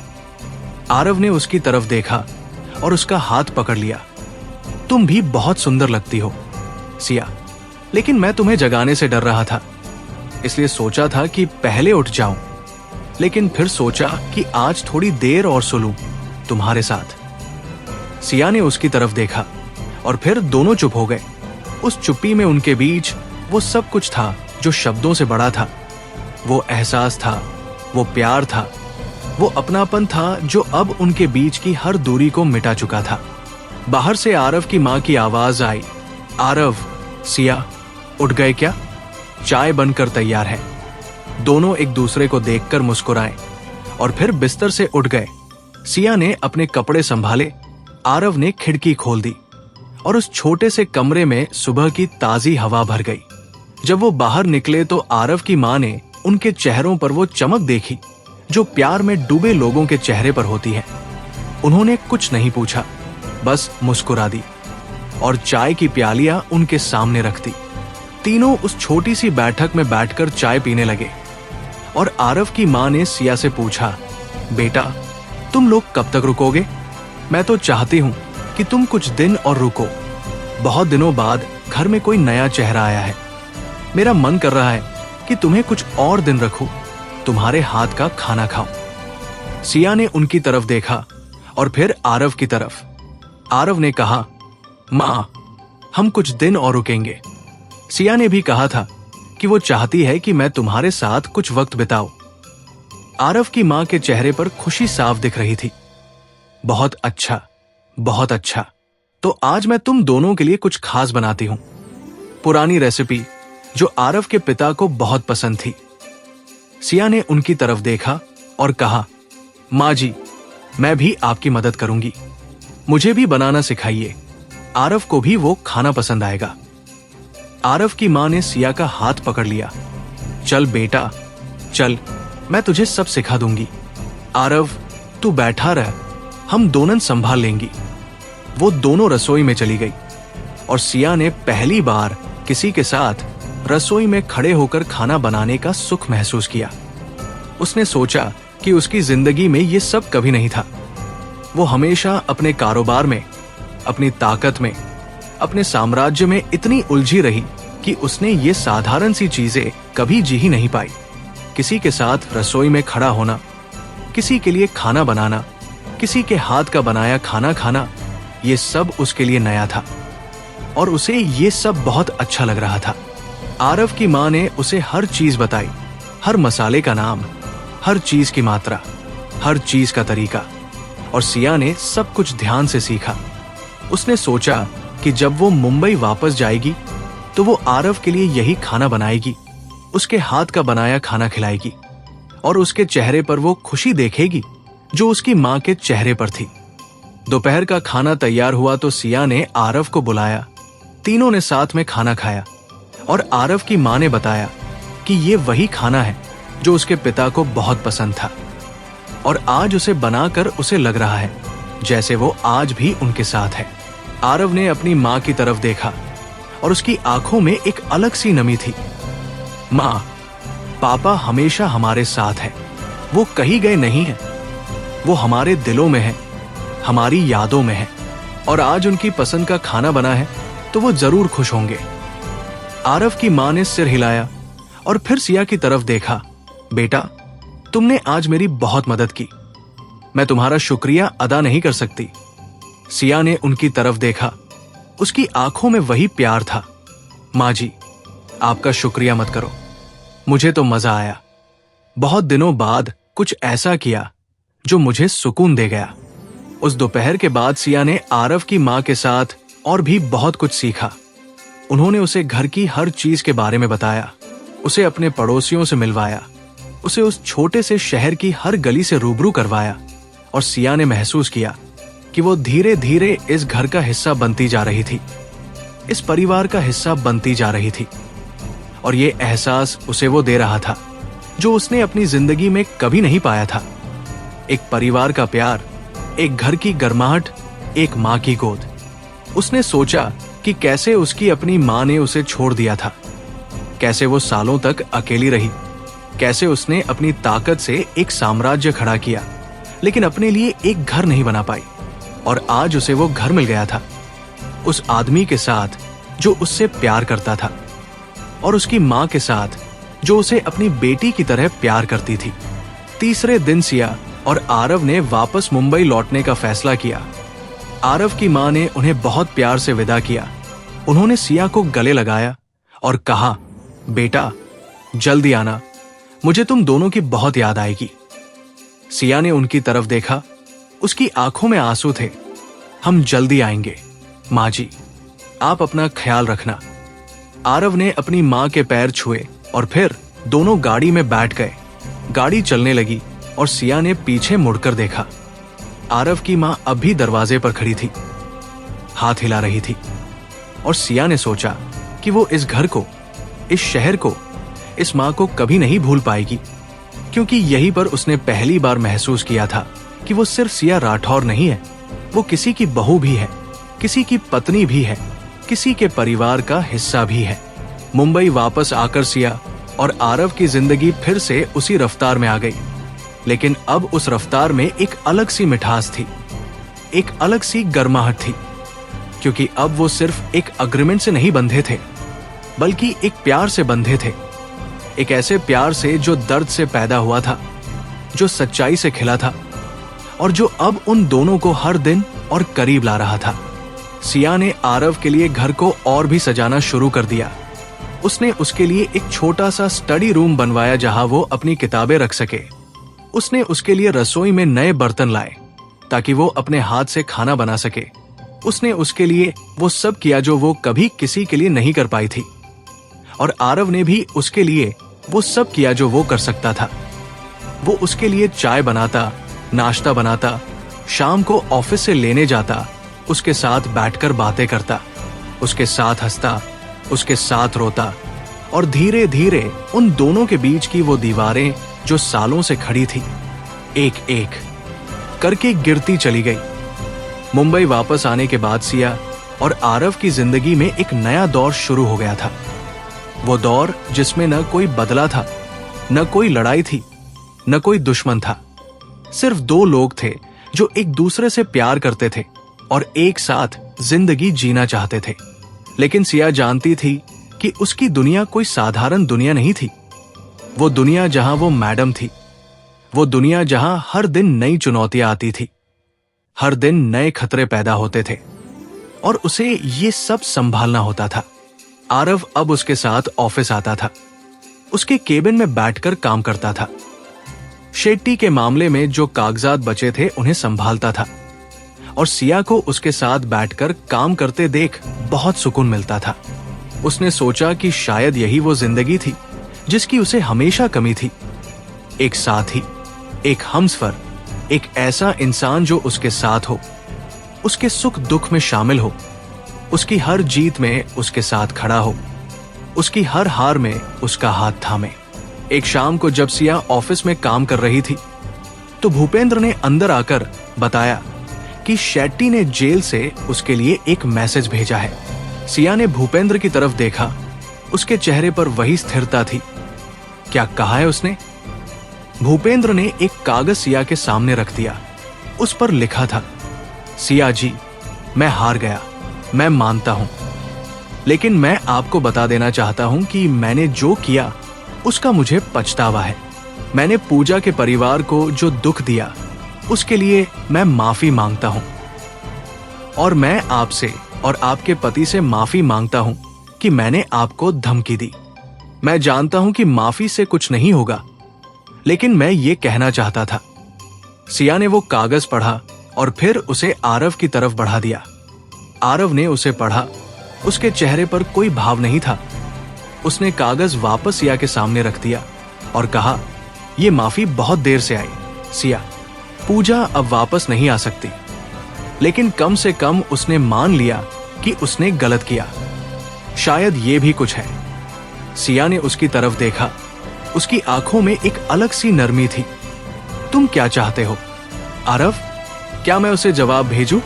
आरव ने उसकी तरफ देखा और उसका हाथ पकड़ लिया। तुम भी बहुत सुंदर लगती हो सिया, लेकिन मैं तुम्हें जगाने से डर रहा था, इसलिए सोचा था कि पहले उठ जाऊं, लेकिन फिर सोचा कि आज थोड़ी देर और सो लूं तुम्हारे साथ। सिया ने उसकी तरफ देखा और फिर दोनों चुप हो गए। उस चुप्पी में उनके बीच वो सब कुछ था जो शब्दों से बड़ा था। वो एहसास था, वो प्यार था, वो अपनापन था जो अब उनके बीच की हर दूरी को मिटा चुका था। बाहर से आरव की मां की आवाज आई, आरव, सिया उठ गए क्या? चाय बनकर तैयार है। दोनों एक दूसरे को देखकर मुस्कुराए और फिर बिस्तर से उठ गए। सिया ने अपने कपड़े संभाले, आरव ने खिड़की खोल दी और उस छोटे से कमरे में सुबह की ताजी हवा भर गई। जब वो बाहर निकले तो आरव की मां ने उनके चेहरों पर वो चमक देखी जो प्यार में डूबे लोगों के चेहरे पर होती है। उन्होंने कुछ नहीं पूछा, बस मुस्कुरा दी और चाय की प्यालियां उनके सामने रख दी। तीनों उस छोटी सी बैठक में बैठकर चाय पीने लगे और आरव की मां ने सिया से पूछा, बेटा तुम लोग कब तक रुकोगे? मैं तो चाहती हूं कि तुम कुछ दिन और रुको। बहुत दिनों बाद घर में कोई नया चेहरा आया है। मेरा मन कर रहा है कि तुम्हें कुछ और दिन रखूं, तुम्हारे हाथ का खाना खाऊं। सिया ने उनकी तरफ देखा और फिर आरव की तरफ। आरव ने कहा, मां हम कुछ दिन और रुकेंगे। सिया ने भी कहा था कि वो चाहती है कि मैं तुम्हारे साथ कुछ वक्त बिताऊं। आरव की मां के चेहरे पर खुशी साफ दिख रही थी। बहुत अच्छा, बहुत अच्छा। तो आज मैं तुम दोनों के लिए कुछ खास बनाती हूं। पुरानी रेसिपी जो आरव के पिता को बहुत पसंद थी। सिया ने उनकी तरफ देखा और कहा, मां जी मैं भी आपकी मदद करूंगी। मुझे भी बनाना सिखाइए, आरव को भी वो खाना पसंद आएगा। आरव की मां ने सिया का हाथ पकड़ लिया। चल बेटा चल, मैं तुझे सब सिखा दूंगी। आरव तू बैठा रह, हम दोनों संभाल लेंगी। वो दोनों रसोई में चली गई और सिया ने पहली बार किसी के साथ रसोई में खड़े होकर खाना बनाने का सुख महसूस किया। उसने सोचा कि उसकी जिंदगी में ये सब कभी नहीं था। वो हमेशा अपने कारोबार में, अपनी ताकत में, अपने साम्राज्य में इतनी उलझी रही कि उसने ये साधारण सी चीजें कभी जी ही नहीं पाई। किसी के साथ रसोई में खड़ा होना, किसी के लिए खाना बनाना, किसी के हाथ का बनाया खाना खाना, ये सब उसके लिए नया था और उसे ये सब बहुत अच्छा लग रहा था। आरव की मां ने उसे हर चीज बताई, हर मसाले का नाम, हर चीज की मात्रा, हर चीज का तरीका, और सिया ने सब कुछ ध्यान से सीखा। उसने सोचा कि जब वो मुंबई वापस जाएगी तो वो आरव के लिए यही खाना बनाएगी, उसके हाथ का बनाया खाना खिलाएगी और उसके चेहरे पर वो खुशी देखेगी जो उसकी मां के चेहरे पर थी। दोपहर का खाना तैयार हुआ तो सिया ने आरव को बुलाया। तीनों ने साथ में खाना खाया और आरव की मां ने बताया कि ये वही खाना है जो उसके पिता को बहुत पसंद था और आज उसे बनाकर उसे लग रहा है जैसे वो आज भी उनके साथ है। आरव ने अपनी माँ की तरफ देखा और उसकी आंखों में एक अलग सी नमी थी। माँ, पापा हमेशा हमारे साथ है, वो कहीं गए नहीं है, वो हमारे दिलों में है, हमारी यादों में है और आज उनकी पसंद का खाना बना है तो वो जरूर खुश होंगे। आरव की माँ ने सिर हिलाया और फिर सिया की तरफ देखा। बेटा, तुमने आज मेरी बहुत मदद की, मैं तुम्हारा शुक्रिया अदा नहीं कर सकती। सिया ने उनकी तरफ देखा, उसकी आंखों में वही प्यार था। माँ जी, आपका शुक्रिया मत करो, मुझे तो मजा आया। बहुत दिनों बाद कुछ ऐसा किया जो मुझे सुकून दे गया। उस दोपहर के बाद सिया ने आरव की माँ के साथ और भी बहुत कुछ सीखा। उन्होंने उसे घर की हर चीज के बारे में बताया, उसे अपने पड़ोसियों से मिलवाया, उसे उस छोटे से शहर की हर गली से रूबरू करवाया और सिया ने महसूस किया कि वो धीरे धीरे इस घर का हिस्सा बनती जा रही थी, इस परिवार का हिस्सा बनती जा रही थी। और ये एहसास उसे वो दे रहा था जो उसने अपनी जिंदगी में कभी नहीं पाया था। एक परिवार का प्यार, एक घर की गर्माहट, एक माँ की गोद। उसने सोचा कि कैसे उसकी अपनी माँ ने उसे छोड़ दिया था, कैसे वो सालों तक अकेली रही, कैसे उसने अपनी ताकत से एक साम्राज्य खड़ा किया लेकिन अपने लिए एक घर नहीं बना पाई। और आज उसे वो घर मिल गया था, उस आदमी के साथ जो उससे प्यार करता था और उसकी माँ के साथ जो उसे अपनी बेटी की तरह प्यार करती थी। तीसरे दिन सिया और आरव ने वापस मुंबई लौटने का फैसला किया। आरव की माँ ने उन्हें बहुत प्यार से विदा किया। उन्होंने सिया को गले लगाया और कहा, बेटा जल्दी आना, मुझे तुम दोनों की बहुत याद आएगी। सिया ने उनकी तरफ देखा, उसकी आंखों में आंसू थे। हम जल्दी आएंगे माँ जी, आप अपना ख्याल रखना। आरव ने अपनी माँ के पैर छुए और फिर दोनों गाड़ी में बैठ गए। गाड़ी चलने लगी और सिया ने पीछे मुड़कर देखा। आरव की माँ अब भी दरवाजे पर खड़ी थी, हाथ हिला रही थी और सिया ने सोचा कि वो इस घर को, इस शहर को, इस माँ को कभी नहीं भूल पाएगी, क्योंकि यहीं पर उसने पहली बार महसूस किया था कि वो सिर्फ सिया राठौर नहीं है, वो किसी की बहू भी है, किसी की पत्नी भी है, किसी के परिवार का हिस्सा भी है। मुंबई वापस आकर सिया और आरव की जिंदगी फिर से उसी रफ्तार में आ गई, लेकिन अब उस रफ्तार में एक अलग सी मिठास थी, एक अलग सी गर्माहट थी, क्योंकि अब वो सिर्फ एक अग्रीमेंट से नहीं बंधे थे बल्कि एक प्यार से बंधे थे। एक ऐसे प्यार से जो दर्द से पैदा हुआ था, जो सच्चाई से खिला था और जो अब उन दोनों को हर दिन और करीब ला रहा था। सिया ने आरव के लिए घर को और भी सजाना शुरू कर दिया। उसने उसके लिए एक छोटा सा स्टडी रूम बनवाया जहां वो अपनी किताबें रख सके। उसने उसके लिए रसोई में नए बर्तन लाए ताकि वो अपने हाथ से खाना बना सके। उसने उसके लिए वो सब किया जो वो कभी किसी के लिए नहीं कर पाई थी, और आरव ने भी उसके लिए वो सब किया जो वो कर सकता था। वो उसके लिए चाय बनाता, नाश्ता बनाता, शाम को ऑफिस से लेने जाता, उसके साथ बैठकर बातें करता, उसके साथ हंसता, उसके साथ रोता, और धीरे धीरे उन दोनों के बीच की वो दीवारें जो सालों से खड़ी थी, एक एक करके गिरती चली गई। मुंबई वापस आने के बाद सिया और आरव की जिंदगी में एक नया दौर शुरू हो गया था। वो दौर जिसमें न कोई बदला था, न कोई लड़ाई थी, न कोई दुश्मन था। सिर्फ दो लोग थे जो एक दूसरे से प्यार करते थे और एक साथ जिंदगी जीना चाहते थे। लेकिन सिया जानती थी कि उसकी दुनिया कोई साधारण दुनिया नहीं थी। वो दुनिया जहां वो मैडम थी, वो दुनिया जहां हर दिन नई चुनौतियां आती थी, हर दिन नए खतरे पैदा होते थे, और उसे ये सब संभालना होता था। आरव अब उसके साथ ऑफिस आता था, उसके केबिन में बैठकर काम करता था। शेट्टी के मामले में जो कागजात बचे थे उन्हें संभालता था, और सिया को उसके साथ बैठकर काम करते देख बहुत सुकून मिलता था। उसने सोचा कि शायद यही वो जिंदगी थी जिसकी उसे हमेशा कमी थी। एक साथी, एक हमसफर, एक ऐसा इंसान जो उसके साथ हो, उसके सुख दुख में शामिल हो, उसकी हर जीत में उसके साथ खड़ा हो, उसकी हर हार में उसका हाथ थामे। एक शाम को जब सिया ऑफिस में काम कर रही थी तो भूपेंद्र ने अंदर आकर बताया कि शेट्टी ने जेल से उसके लिए एक मैसेज भेजा है। सिया ने भूपेंद्र की तरफ देखा, उसके चेहरे पर वही स्थिरता थी। क्या कहा है उसने? भूपेंद्र ने एक कागज सिया के सामने रख दिया। उस पर लिखा था, सिया जी, मैं हार गया, मैं मानता हूं, लेकिन मैं आपको बता देना चाहता हूं कि मैंने जो किया उसका मुझे पछतावा है। मैंने पूजा के परिवार को जो दुख दिया उसके लिए मैं माफी मांगता हूं, और मैं आपसे और आपके पति से माफी मांगता हूं कि मैंने आपको धमकी दी। मैं जानता हूं कि माफी से कुछ नहीं होगा, लेकिन मैं ये कहना चाहता था। सिया ने वो कागज पढ़ा और फिर उसे आरव की तरफ बढ़ा दिया। आरव ने उसे पढ़ा, उसके चेहरे पर कोई भाव नहीं था। उसने कागज वापस सिया के सामने रख दिया और कहा, यह माफी बहुत देर से आई सिया, पूजा अब वापस नहीं आ सकती, लेकिन कम से कम उसने मान लिया कि उसने गलत किया। शायद ये भी कुछ है। सिया ने उसकी तरफ देखा, उसकी आंखों में एक अलग सी नरमी थी। तुम क्या चाहते हो आरव? क्या मैं उसे जवाब भेजूं?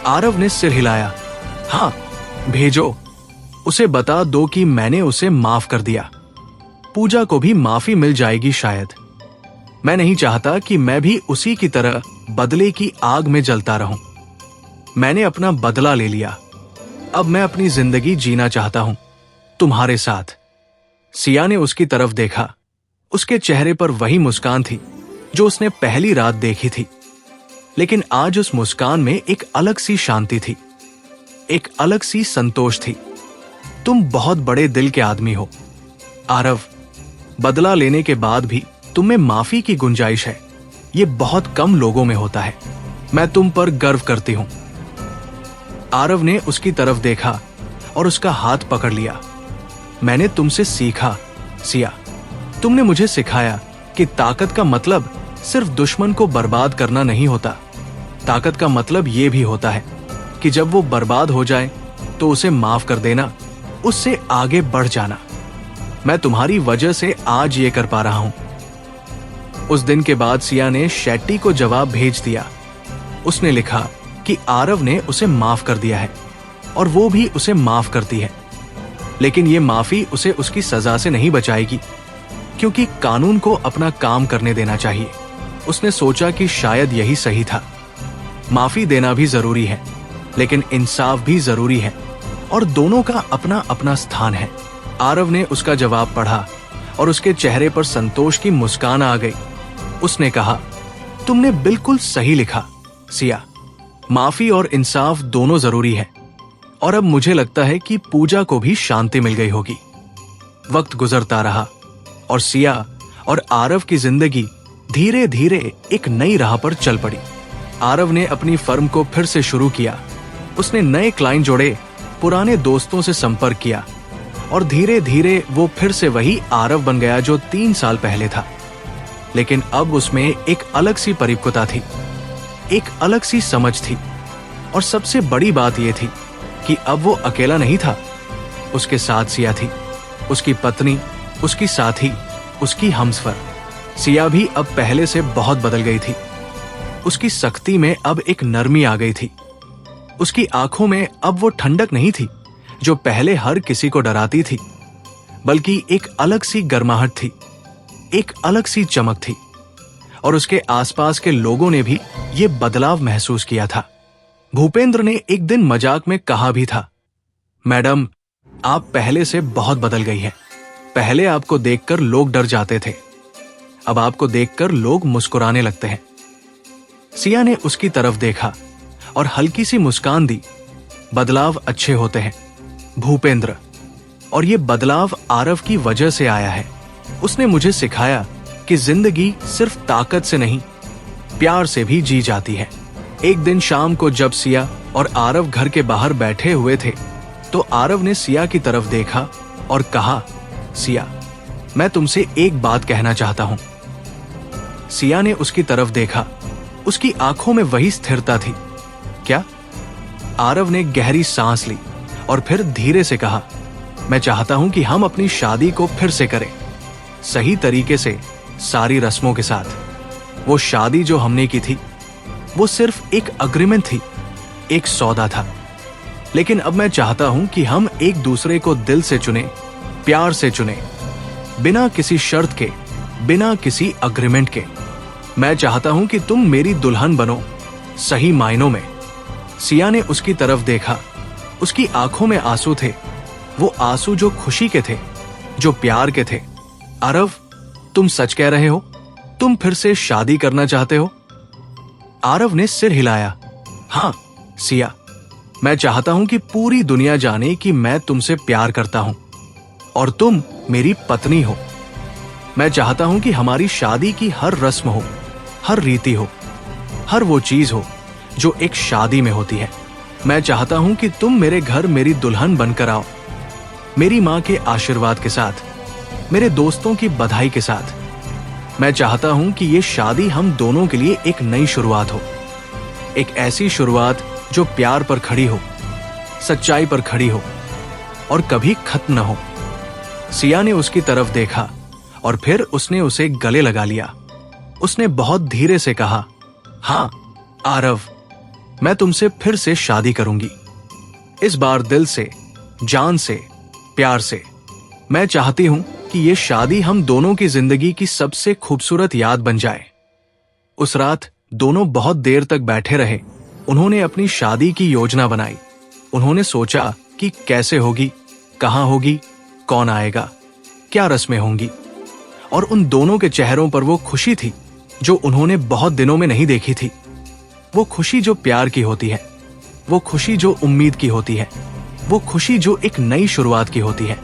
आरव ने सिर हिलाया। हाँ, भेजो। उसे बता दो कि मैंने उसे माफ कर दिया। पूजा को भी माफी मिल जाएगी शायद। मैं नहीं चाहता कि मैं भी उसी की तरह बदले की आग में जलता रहूं। मैंने अपना बदला ले लिया। अब मैं अपनी जिंदगी जीना चाहता हूं तुम्हारे साथ। सिया ने उसकी तरफ देखा। उसके चेहरे पर वही मुस्कान थी जो उसने पहली रात देखी थी, लेकिन आज उस मुस्कान में एक अलग सी शांति थी, एक अलग सी संतोष थी। तुम बहुत बड़े दिल के आदमी हो आरव। बदला लेने के बाद भी तुम में माफी की गुंजाइश है। ये बहुत कम लोगों में होता है। मैं तुम पर गर्व करती हूं। आरव ने उसकी तरफ देखा और उसका हाथ पकड़ लिया। मैंने तुमसे सीखा सिया। तुमने मुझे सिखाया कि ताकत का मतलब सिर्फ दुश्मन को बर्बाद करना नहीं होता। ताकत का मतलब यह भी होता है कि जब वो बर्बाद हो जाए तो उसे माफ कर देना, उससे आगे बढ़ जाना। मैं तुम्हारी वजह से आज ये कर पा रहा हूं। उस दिन के बाद सिया ने शेट्टी को जवाब भेज दिया। उसने लिखा कि आरव ने उसे माफ कर दिया है और वो भी उसे माफ करती है, लेकिन ये माफी उसे उसकी सजा से नहीं बचाएगी, क्योंकि कानून को अपना काम करने देना चाहिए। उसने सोचा कि शायद यही सही था। माफी देना भी जरूरी है, लेकिन इंसाफ भी जरूरी है, और दोनों का अपना अपना स्थान है। आरव ने उसका जवाब पढ़ा और उसके चेहरे पर संतोष की मुस्कान आ गई। उसने कहा, तुमने बिल्कुल सही लिखा सिया। माफी और इंसाफ दोनों जरूरी है, और अब मुझे लगता है कि पूजा को भी शांति मिल गई होगी। वक्त गुजरता रहा और सिया और आरव की जिंदगी धीरे धीरे एक नई राह पर चल पड़ी। आरव ने अपनी फर्म को फिर से शुरू किया। उसने नए क्लाइंट जोड़े, पुराने दोस्तों से संपर्क किया, और धीरे धीरे वो फिर से वही आरव बन गया जो 3 साल पहले था। लेकिन अब उसमें एक अलग सी परिपक्वता थी, एक अलग सी समझ थी, और सबसे बड़ी बात यह थी कि अब वो अकेला नहीं था। उसके साथ सिया थी, उसकी पत्नी, उसकी साथी, उसकी हमसफर। सिया भी अब पहले से बहुत बदल गई थी। उसकी सख्ती में अब एक नरमी आ गई थी। उसकी आंखों में अब वो ठंडक नहीं थी जो पहले हर किसी को डराती थी, बल्कि एक अलग सी गर्माहट थी, एक अलग सी चमक थी। और उसके आसपास के लोगों ने भी ये बदलाव महसूस किया था। भूपेंद्र ने एक दिन मजाक में कहा भी था, मैडम, आप पहले से बहुत बदल गई हैं। पहले आपको देखकर लोग डर जाते थे, अब आपको देखकर लोग मुस्कुराने लगते हैं। सिया ने उसकी तरफ देखा और हल्की सी मुस्कान दी। बदलाव अच्छे होते हैं भूपेंद्र, और ये बदलाव आरव की वजह से आया है। उसने मुझे सिखाया कि जिंदगी सिर्फ ताकत से नहीं, प्यार से भी जी जाती है। एक दिन शाम को जब सिया और आरव घर के बाहर बैठे हुए थे, तो आरव ने सिया की तरफ देखा और कहा, सिया, मैं तुमसे एक बात कहना चाहता हूं। सिया ने उसकी तरफ देखा। उसकी आंखों में वही स्थिरता थी। क्या? आरव ने गहरी सांस ली और फिर धीरे से कहा, मैं चाहता हूं कि हम अपनी शादी को फिर से करें, सही तरीके से, सारी रस्मों के साथ। वो शादी जो हमने की थी वो सिर्फ एक अग्रीमेंट थी, एक सौदा था। लेकिन अब मैं चाहता हूं कि हम एक दूसरे को दिल से चुने, प्यार से चुने, बिना किसी शर्त के, बिना किसी अग्रीमेंट के। मैं चाहता हूं कि तुम मेरी दुल्हन बनो, सही मायनों में। सिया ने उसकी तरफ देखा। उसकी आंखों में आंसू थे, वो आंसू जो खुशी के थे, जो प्यार के थे। आरव, तुम सच कह रहे हो? तुम फिर से शादी करना चाहते हो? आरव ने सिर हिलाया। हाँ सिया, मैं चाहता हूं कि पूरी दुनिया जाने कि मैं तुमसे प्यार करता हूं और तुम मेरी पत्नी हो। मैं चाहता हूं कि हमारी शादी की हर रस्म हो, हर रीति हो, हर वो चीज हो जो एक शादी में होती है। मैं चाहता हूं कि तुम मेरे घर मेरी दुल्हन बनकर आओ, मेरी मां के आशीर्वाद के साथ, मेरे दोस्तों की बधाई के साथ। मैं चाहता हूं कि ये शादी हम दोनों के लिए एक नई शुरुआत हो, एक ऐसी शुरुआत जो प्यार पर खड़ी हो, सच्चाई पर खड़ी हो और कभी खत्म न हो। सिया ने उसकी तरफ देखा और फिर उसने उसे गले लगा लिया। उसने बहुत धीरे से कहा, हाँ आरव, मैं तुमसे फिर से शादी करूंगी। इस बार दिल से, जान से, प्यार से। मैं चाहती हूं कि ये शादी हम दोनों की जिंदगी की सबसे खूबसूरत याद बन जाए। उस रात दोनों बहुत देर तक बैठे रहे। उन्होंने अपनी शादी की योजना बनाई। उन्होंने सोचा कि कैसे होगी, कहां होगी, कौन आएगा, क्या रस्में होंगी। और उन दोनों के चेहरों पर वो खुशी थी जो उन्होंने बहुत दिनों में नहीं देखी थी। वो खुशी जो प्यार की होती है, वो खुशी जो उम्मीद की होती है, वो खुशी जो एक नई शुरुआत की होती है।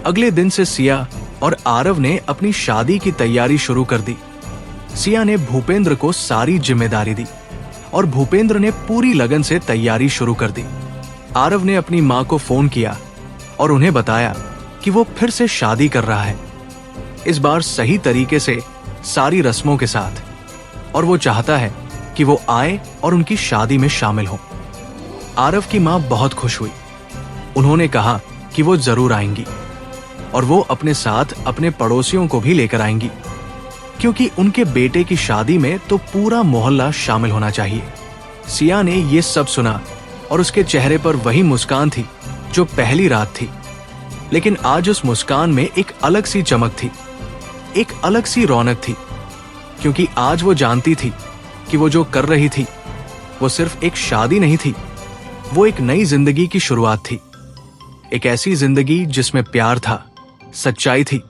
अगले दिन से सिया और आरव ने अपनी शादी की तैयारी शुरू कर दी। सिया ने भूपेंद्र को सारी जिम्मेदारी दी और भूपेंद्र ने पूरी लगन से तैयारी शुरू कर दी। आरव ने अपनी मां को फोन किया और उन्हें बताया कि वो फिर से शादी कर रहा है, इस बार सही तरीके से, सारी रस्मों के साथ। और वो चाहता है कि वो आए और उनकी शादी में शामिल हो। आरव की मां बहुत खुश हुई। उन्होंने कहा कि वो जरूर आएंगी और वो अपने साथ अपने पड़ोसियों को भी लेकर आएंगी, क्योंकि उनके बेटे की शादी में तो पूरा मोहल्ला शामिल होना चाहिए। सिया ने ये सब सुना और उसके चेहरे पर वही मुस्कान थी जो पहली रात थी। लेकिन आज उस मुस्कान में एक अलग सी चमक थी, एक अलग सी रौनक थी, क्योंकि आज वो जानती थी कि वो जो कर रही थी वो सिर्फ एक शादी नहीं थी, वो एक नई जिंदगी की शुरुआत थी। एक ऐसी जिंदगी जिसमें प्यार था, सच्चाई थी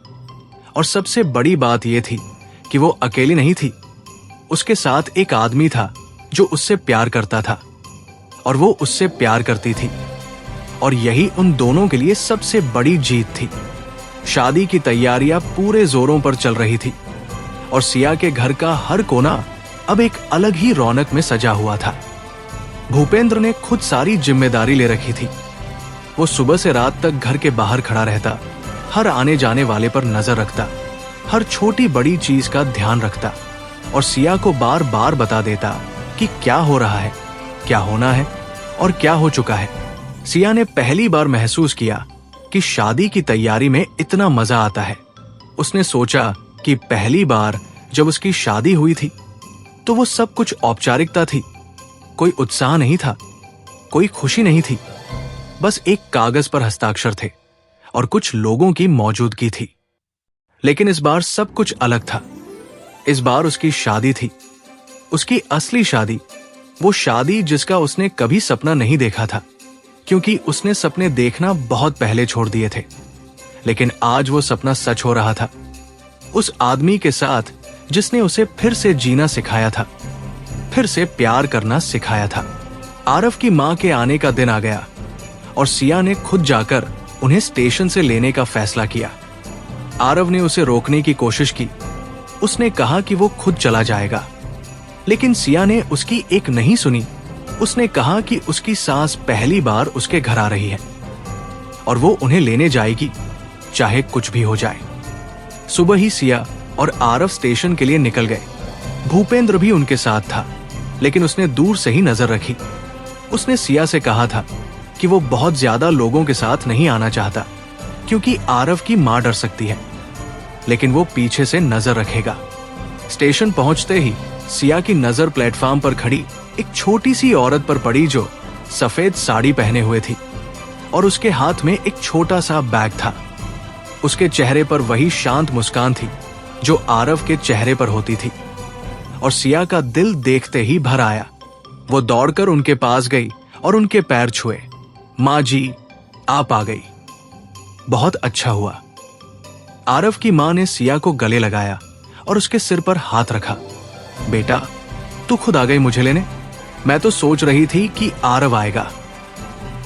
और सबसे बड़ी बात यह थी कि वो अकेली नहीं थी। उसके साथ एक आदमी था जो उससे प्यार करता था और वो उससे प्यार करती थी। और यही उन दोनों के लिए सबसे बड़ी जीत थी। शादी की तैयारियां पूरे जोरों पर चल रही थी और सिया के घर का हर कोना अब एक अलग ही रौनक में सजा हुआ था। भूपेंद्र ने खुद सारी जिम्मेदारी ले रखी थी। वो सुबह से रात तक घर के बाहर खड़ा रहता, हर आने जाने वाले पर नजर रखता, हर छोटी बड़ी चीज का ध्यान रखता और सिया को बार बार बता देता कि क्या हो रहा है, क्या होना है और क्या हो चुका है। सिया ने पहली बार महसूस किया कि शादी की तैयारी में इतना मजा आता है। उसने सोचा कि पहली बार जब उसकी शादी हुई थी तो वो सब कुछ औपचारिकता थी, कोई उत्साह नहीं था, कोई खुशी नहीं थी, बस एक कागज पर हस्ताक्षर थे और कुछ लोगों की मौजूदगी थी। लेकिन इस बार सब कुछ अलग था। इस बार उसकी शादी थी, उसकी असली शादी, वो शादी जिसका उसने कभी सपना नहीं देखा था, क्योंकि उसने सपने देखना बहुत पहले छोड़ दिए थे। लेकिन आज वो सपना सच हो रहा था, उस आदमी के साथ जिसने उसे फिर से जीना सिखाया था, फिर से प्यार करना सिखाया था। आरव की मां के आने का दिन आ गया और सिया ने खुद जाकर उन्हें स्टेशन से लेने का फैसला किया। आरव ने उसे रोकने की कोशिश की। उसने कहा कि वो खुद चला जाएगा, लेकिन सिया ने उसकी एक नहीं सुनी। उसने कहा कि उसकी सास पहली बार उसके घर आ रही है और वो उन्हें लेने जाएगी, चाहे कुछ भी हो जाए। सुबह ही सिया और आरव स्टेशन के लिए निकल गए। भूपेंद्र भी उनके साथ था, लेकिन उसने दूर से ही नजर रखी। उसने सिया से कहा था कि वो बहुत ज्यादा लोगों के साथ नहीं आना चाहता, क्योंकि आरव की मां डर सकती है, लेकिन वो पीछे से नजर रखेगा। स्टेशन पहुंचते ही सिया की नजर प्लेटफॉर्म पर खड़ी एक छोटी सी औरत पर पड़ी जो सफेद साड़ी पहने हुए थी और उसके हाथ में एक छोटा सा बैग था। उसके चेहरे पर वही शांत मुस्कान थी जो आरव के चेहरे पर होती थी और सिया का दिल देखते ही भर आया। वो दौड़कर उनके पास गई और उनके पैर छुए। माँ जी, आप आ गई, बहुत अच्छा हुआ। आरव की मां ने सिया को गले लगाया और उसके सिर पर हाथ रखा। बेटा, तू खुद आ गई मुझे लेने, मैं तो सोच रही थी कि आरव आएगा।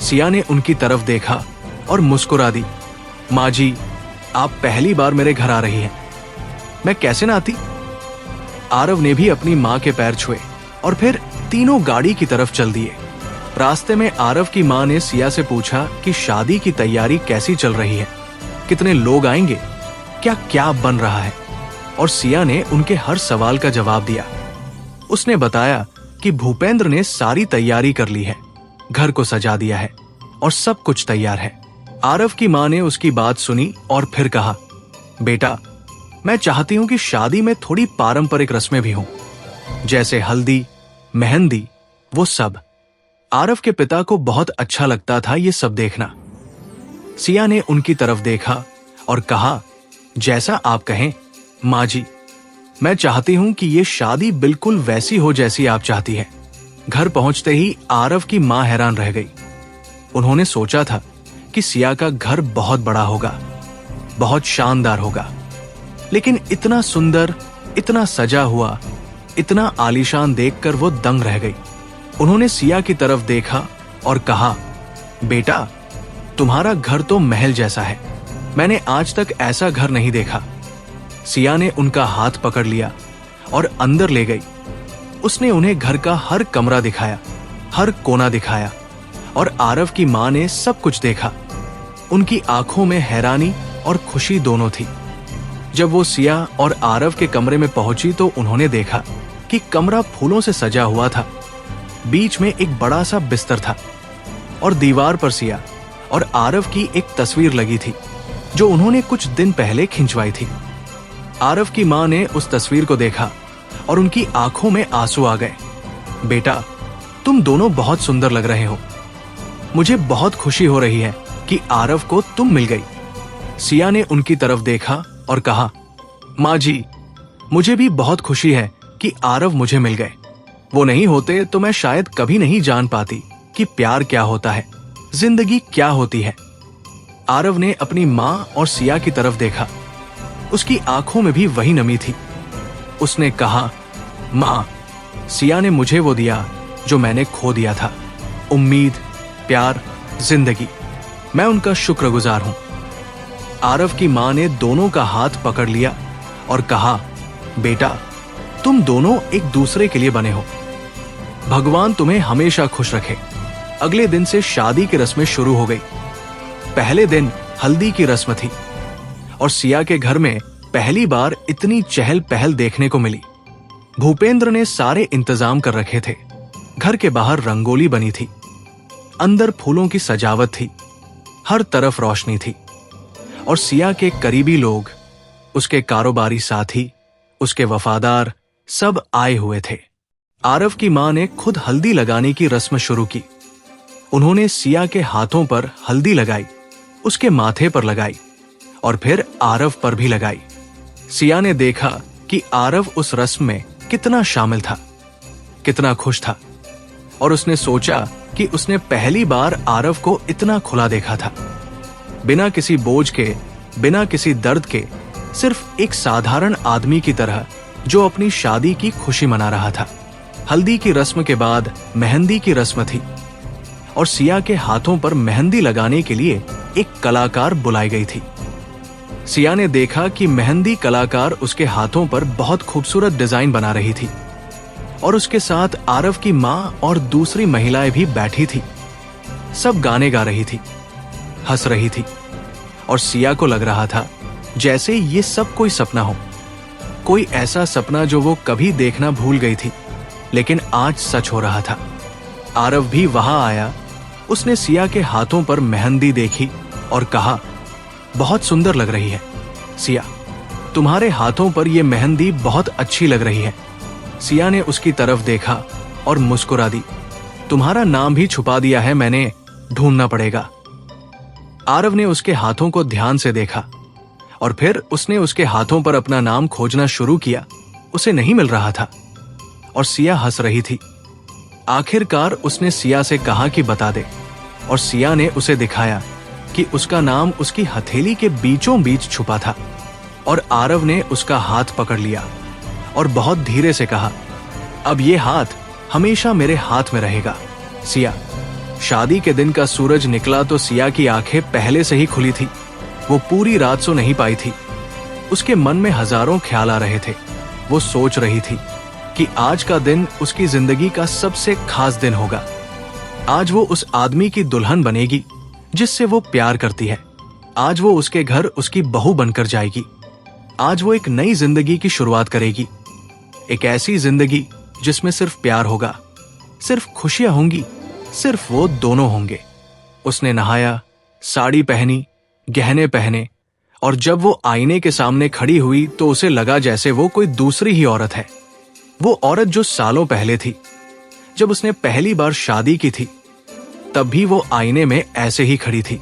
सिया ने उनकी तरफ देखा और मुस्कुरा दी। माँ जी, आप पहली बार मेरे घर आ रही हैं, मैं कैसे ना आती। आरव ने भी अपनी मां के पैर छुए और फिर तीनों गाड़ी की तरफ चल दिए। रास्ते में आरव की मां ने सिया से पूछा कि शादी की तैयारी कैसी चल रही है, कितने लोग आएंगे, क्या क्या बन रहा है। और सिया ने उनके हर सवाल का जवाब दिया। उसने बताया कि भूपेंद्र ने सारी तैयारी कर ली है, घर को सजा दिया है और सब कुछ तैयार है। आरव की मां ने उसकी बात सुनी और फिर कहा, बेटा, मैं चाहती हूं कि शादी में थोड़ी पारंपरिक रस्में भी हों, जैसे हल्दी, मेहंदी, वो सब। आरव के पिता को बहुत अच्छा लगता था ये सब देखना। सिया ने उनकी तरफ देखा और कहा, जैसा आप कहें माँ जी, मैं चाहती हूं कि ये शादी बिल्कुल वैसी हो जैसी आप चाहती हैं। घर पहुंचते ही आरव की मां हैरान रह गई। उन्होंने सोचा था कि सिया का घर बहुत बड़ा होगा, बहुत शानदार होगा, लेकिन इतना सुंदर, इतना सजा हुआ, इतना आलीशान देखकर वो दंग रह गई। उन्होंने सिया की तरफ देखा और कहा, बेटा, तुम्हारा घर तो महल जैसा है, मैंने आज तक ऐसा घर नहीं देखा। सिया ने उनका हाथ पकड़ लिया और अंदर ले गई। उसने उन्हें घर का हर कमरा दिखाया, हर कोना दिखाया और आरव की मां ने सब कुछ देखा। उनकी आंखों में हैरानी और खुशी दोनों थी। जब वो सिया और आरव के कमरे में पहुंची तो उन्होंने देखा कि कमरा फूलों से सजा हुआ था। बीच में एक बड़ा सा बिस्तर था और दीवार पर सिया और आरव की एक तस्वीर लगी थी जो उन्होंने कुछ दिन पहले खिंचवाई थी। आरव की मां ने उस तस्वीर को देखा और उनकी आंखों में आंसू आ गए। बेटा, तुम दोनों बहुत सुंदर लग रहे हो, मुझे बहुत खुशी हो रही है कि आरव को तुम मिल गई। सिया ने उनकी तरफ देखा और कहा, माँ जी, मुझे भी बहुत खुशी है कि आरव मुझे मिल गए। वो नहीं होते तो मैं शायद कभी नहीं जान पाती कि प्यार क्या होता है, जिंदगी क्या होती है। आरव ने अपनी मां और सिया की तरफ देखा। उसकी आंखों में भी वही नमी थी। उसने कहा, मां, सिया ने मुझे वो दिया जो मैंने खो दिया था, उम्मीद, प्यार, जिंदगी। मैं उनका शुक्रगुजार हूं। आरव की मां ने दोनों का हाथ पकड़ लिया और कहा, बेटा, तुम दोनों एक दूसरे के लिए बने हो, भगवान तुम्हें हमेशा खुश रखे। अगले दिन से शादी की रस्में शुरू हो गई। पहले दिन हल्दी की रस्म थी और सिया के घर में पहली बार इतनी चहल पहल देखने को मिली। भूपेंद्र ने सारे इंतजाम कर रखे थे। घर के बाहर रंगोली बनी थी, अंदर फूलों की सजावट थी, हर तरफ रोशनी थी और सिया के करीबी लोग, उसके कारोबारी साथी, उसके वफादार, सब आए हुए थे। आरव की मां ने खुद हल्दी लगाने की रस्म शुरू की। उन्होंने सिया के हाथों पर हल्दी लगाई, उसके माथे पर लगाई और फिर आरव पर भी लगाई। सिया ने देखा कि आरव उस रस्म में कितना शामिल था, कितना खुश था और उसने सोचा कि उसने पहली बार आरव को इतना खुला देखा था, बिना किसी बोझ के, बिना किसी दर्द के, सिर्फ एक साधारण आदमी की तरह जो अपनी शादी की खुशी मना रहा था। हल्दी की रस्म के बाद मेहंदी की रस्म थी और सिया के हाथों पर मेहंदी लगाने के लिए एक कलाकार बुलाई गई थी। सिया ने देखा कि मेहंदी कलाकार उसके हाथों पर बहुत खूबसूरत डिजाइन बना रही थी और उसके साथ आरव की मां और दूसरी महिलाएं भी बैठी थी। सब गाने गा रही थी, हंस रही थी और सिया को लग रहा था जैसे ये सब कोई सपना हो, कोई ऐसा सपना जो वो कभी देखना भूल गई थी, लेकिन आज सच हो रहा था। आरव भी वहां आया। उसने सिया के हाथों पर मेहंदी देखी और कहा, बहुत सुंदर लग रही है। सिया, तुम्हारे हाथों पर यह मेहंदी बहुत अच्छी लग रही है। सिया ने उसकी तरफ देखा और मुस्कुरा दी। तुम्हारा नाम भी छुपा दिया है मैंने, ढूंढना पड़ेगा। आरव ने उसके हाथों को ध्यान से देखा और फिर उसने उसके हाथों पर अपना नाम खोजना शुरू किया। उसे नहीं मिल रहा था और सिया हंस रही थी। आखिरकार उसने सिया से कहा कि बता दे, और सिया ने उसे दिखाया कि उसका नाम उसकी हथेली के बीचों बीच छुपा था। और आरव ने उसका हाथ पकड़ लिया और बहुत धीरे से कहा, अब ये हाथ हमेशा मेरे हाथ में रहेगा। सिया, शादी के दिन का सूरज निकला तो सिया की आंखें पहले से ही खुली थी। वो पूरी रात सो नहीं पाई थी। उसके मन में हजारों ख्याल आ रहे थे। वो सोच रही थी कि आज का दिन उसकी जिंदगी का सबसे खास दिन होगा। आज वो उस आदमी की दुल्हन बनेगी जिससे वो प्यार करती है। आज वो उसके घर उसकी बहू बनकर जाएगी। आज वो एक नई जिंदगी की शुरुआत करेगी। एक ऐसी जिंदगी जिसमें सिर्फ प्यार होगा, सिर्फ खुशियां होंगी, सिर्फ वो दोनों होंगे। उसने नहाया, साड़ी पहनी, गहने पहने, और जब वो आईने के सामने खड़ी हुई तो उसे लगा जैसे वो कोई दूसरी ही औरत है। वो औरत जो सालों पहले थी, जब उसने पहली बार शादी की थी, तब भी वो आईने में ऐसे ही खड़ी थी।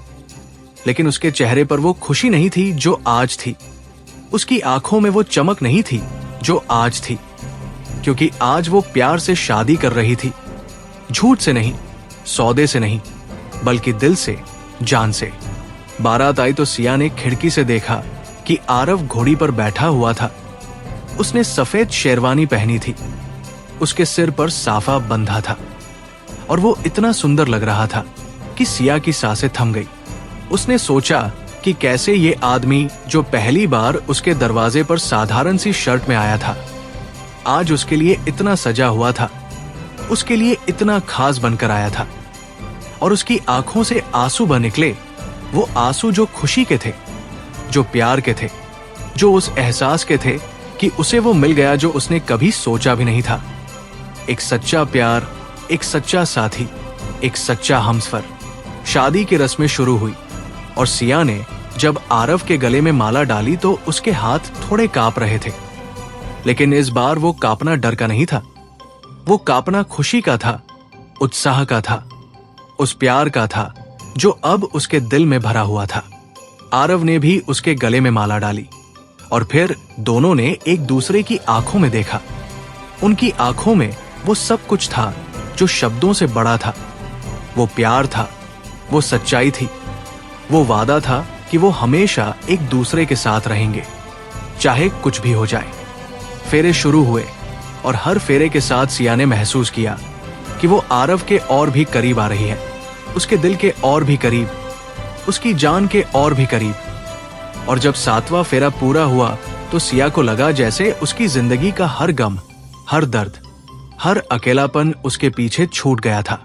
लेकिन उसके चेहरे पर वो खुशी नहीं थी जो आज थी। उसकी आंखों में वो चमक नहीं थी जो आज थी, क्योंकि आज वो प्यार से शादी कर रही थी। झूठ से नहीं, सौदे से नहीं, बल्कि दिल से, जान से। बारात आई तो सिया ने खिड़की से देखा कि आरव घोड़ी पर बैठा हुआ था। उसने सफेद शेरवानी पहनी थी। उसके सिर पर साफा बंधा था और वो इतना सुंदर लग रहा था कि सिया की सांसें थम गई। उसने सोचा कि कैसे ये आदमी जो पहली बार उसके दरवाजे पर साधारण सी शर्ट में आया था, आज उसके लिए इतना सजा हुआ था, उसके लिए इतना खास बनकर आया था। और उसकी आंखों से आंसू बह निकले। वो आंसू जो खुशी के थे, जो प्यार के थे, जो उस एहसास के थे कि उसे वो मिल गया जो उसने कभी सोचा भी नहीं था। एक सच्चा प्यार, एक सच्चा साथी, एक सच्चा हमसफर। शादी की रस्में शुरू हुई और सिया ने जब आरव के गले में माला डाली तो उसके हाथ थोड़े कांप रहे थे। लेकिन इस बार वो कांपना डर का नहीं था। वो कांपना खुशी का था, उत्साह का था, उस प्यार का था जो अब उसके दिल में भरा हुआ था। आरव ने भी उसके गले में माला डाली और फिर दोनों ने एक दूसरे की आंखों में देखा। उनकी आंखों में वो सब कुछ था जो शब्दों से बड़ा था। वो प्यार था, वो सच्चाई थी, वो वादा था कि वो हमेशा एक दूसरे के साथ रहेंगे, चाहे कुछ भी हो जाए। फेरे शुरू हुए और हर फेरे के साथ सिया ने महसूस किया कि वो आरव के और भी करीब आ रही है, उसके दिल के और भी करीब, उसकी जान के और भी करीब। और जब 7वां फेरा पूरा हुआ तो सिया को लगा जैसे उसकी जिंदगी का हर गम, हर दर्द, हर अकेलापन उसके पीछे छूट गया था।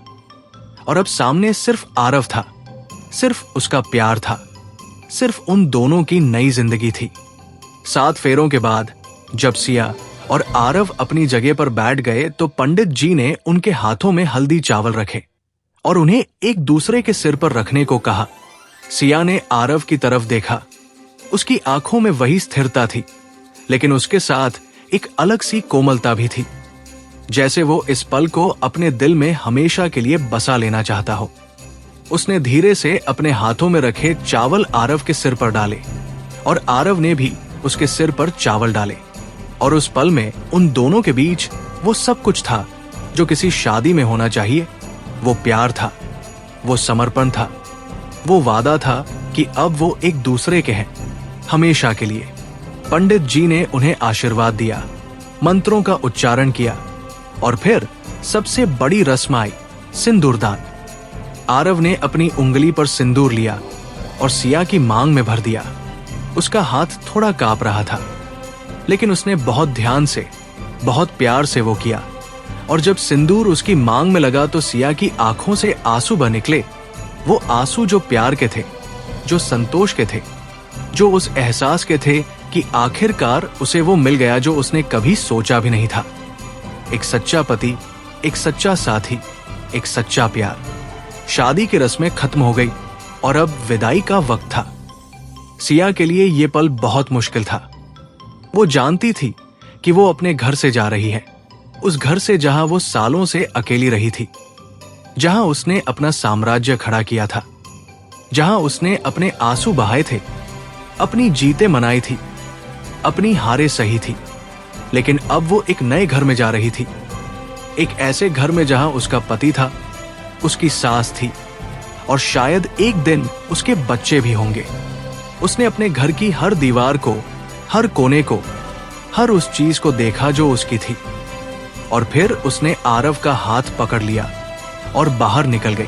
और अब सामने सिर्फ आरव था, सिर्फ उसका प्यार था, सिर्फ उन दोनों की नई जिंदगी थी। 7 फेरों के बाद जब सिया और आरव अपनी जगह पर बैठ गए तो पंडित जी ने उनके हाथों में हल्दी चावल रखे और उन्हें एक दूसरे के सिर पर रखने को कहा। सिया ने आरव की तरफ देखा। उसकी आंखों में वही स्थिरता थी, लेकिन उसके साथ एक अलग सी कोमलता भी थी, जैसे वो इस पल को अपने दिल में हमेशा के लिए बसा लेना चाहता हो। उसने धीरे से अपने हाथों में रखे चावल आरव के सिर पर डाले और आरव ने भी उसके सिर पर चावल डाले। और उस पल में उन दोनों के बीच वो सब कुछ था जो किसी शादी में होना चाहिए। वो प्यार था, वो समर्पण था, वो वादा था कि अब वो एक दूसरे के हैं, हमेशा के लिए। पंडित जी ने उन्हें आशीर्वाद दिया, मंत्रों का उच्चारण किया और फिर सबसे बड़ी रस्म आई, सिंदूरदान। आरव ने अपनी उंगली पर सिंदूर लिया और सिया की मांग में भर दिया। उसका हाथ थोड़ा कांप रहा था, लेकिन उसने बहुत ध्यान से, बहुत प्यार से वो किया। और जब सिंदूर उसकी मांग में लगा तो सिया की आंखों से आंसू बह निकले। वो आंसू जो प्यार के थे, जो संतोष के थे, जो उस एहसास के थे कि आखिरकार उसे वो मिल गया जो उसने कभी सोचा भी नहीं था। एक सच्चा पति, एक सच्चा साथी, एक सच्चा प्यार। शादी की रस्में खत्म हो गई और अब विदाई का वक्त था। सिया के लिए ये पल बहुत मुश्किल था। वो जानती थी कि वो अपने घर से जा रही है, उस घर से जहां वो सालों से अकेली रही थी, जहां उसने अपना साम्राज्य खड़ा किया था, जहां उसने अपने आंसू बहाए थे, अपनी जीतें मनाई थी, अपनी हारें सही थी। लेकिन अब वो एक नए घर में जा रही थी, एक ऐसे घर में जहां उसका पति था, उसकी सास थी और शायद एक दिन उसके बच्चे भी होंगे। उसने अपने घर की हर दीवार को, हर कोने को, हर उस चीज को देखा जो उसकी थी, और फिर उसने आरव का हाथ पकड़ लिया और बाहर निकल गई।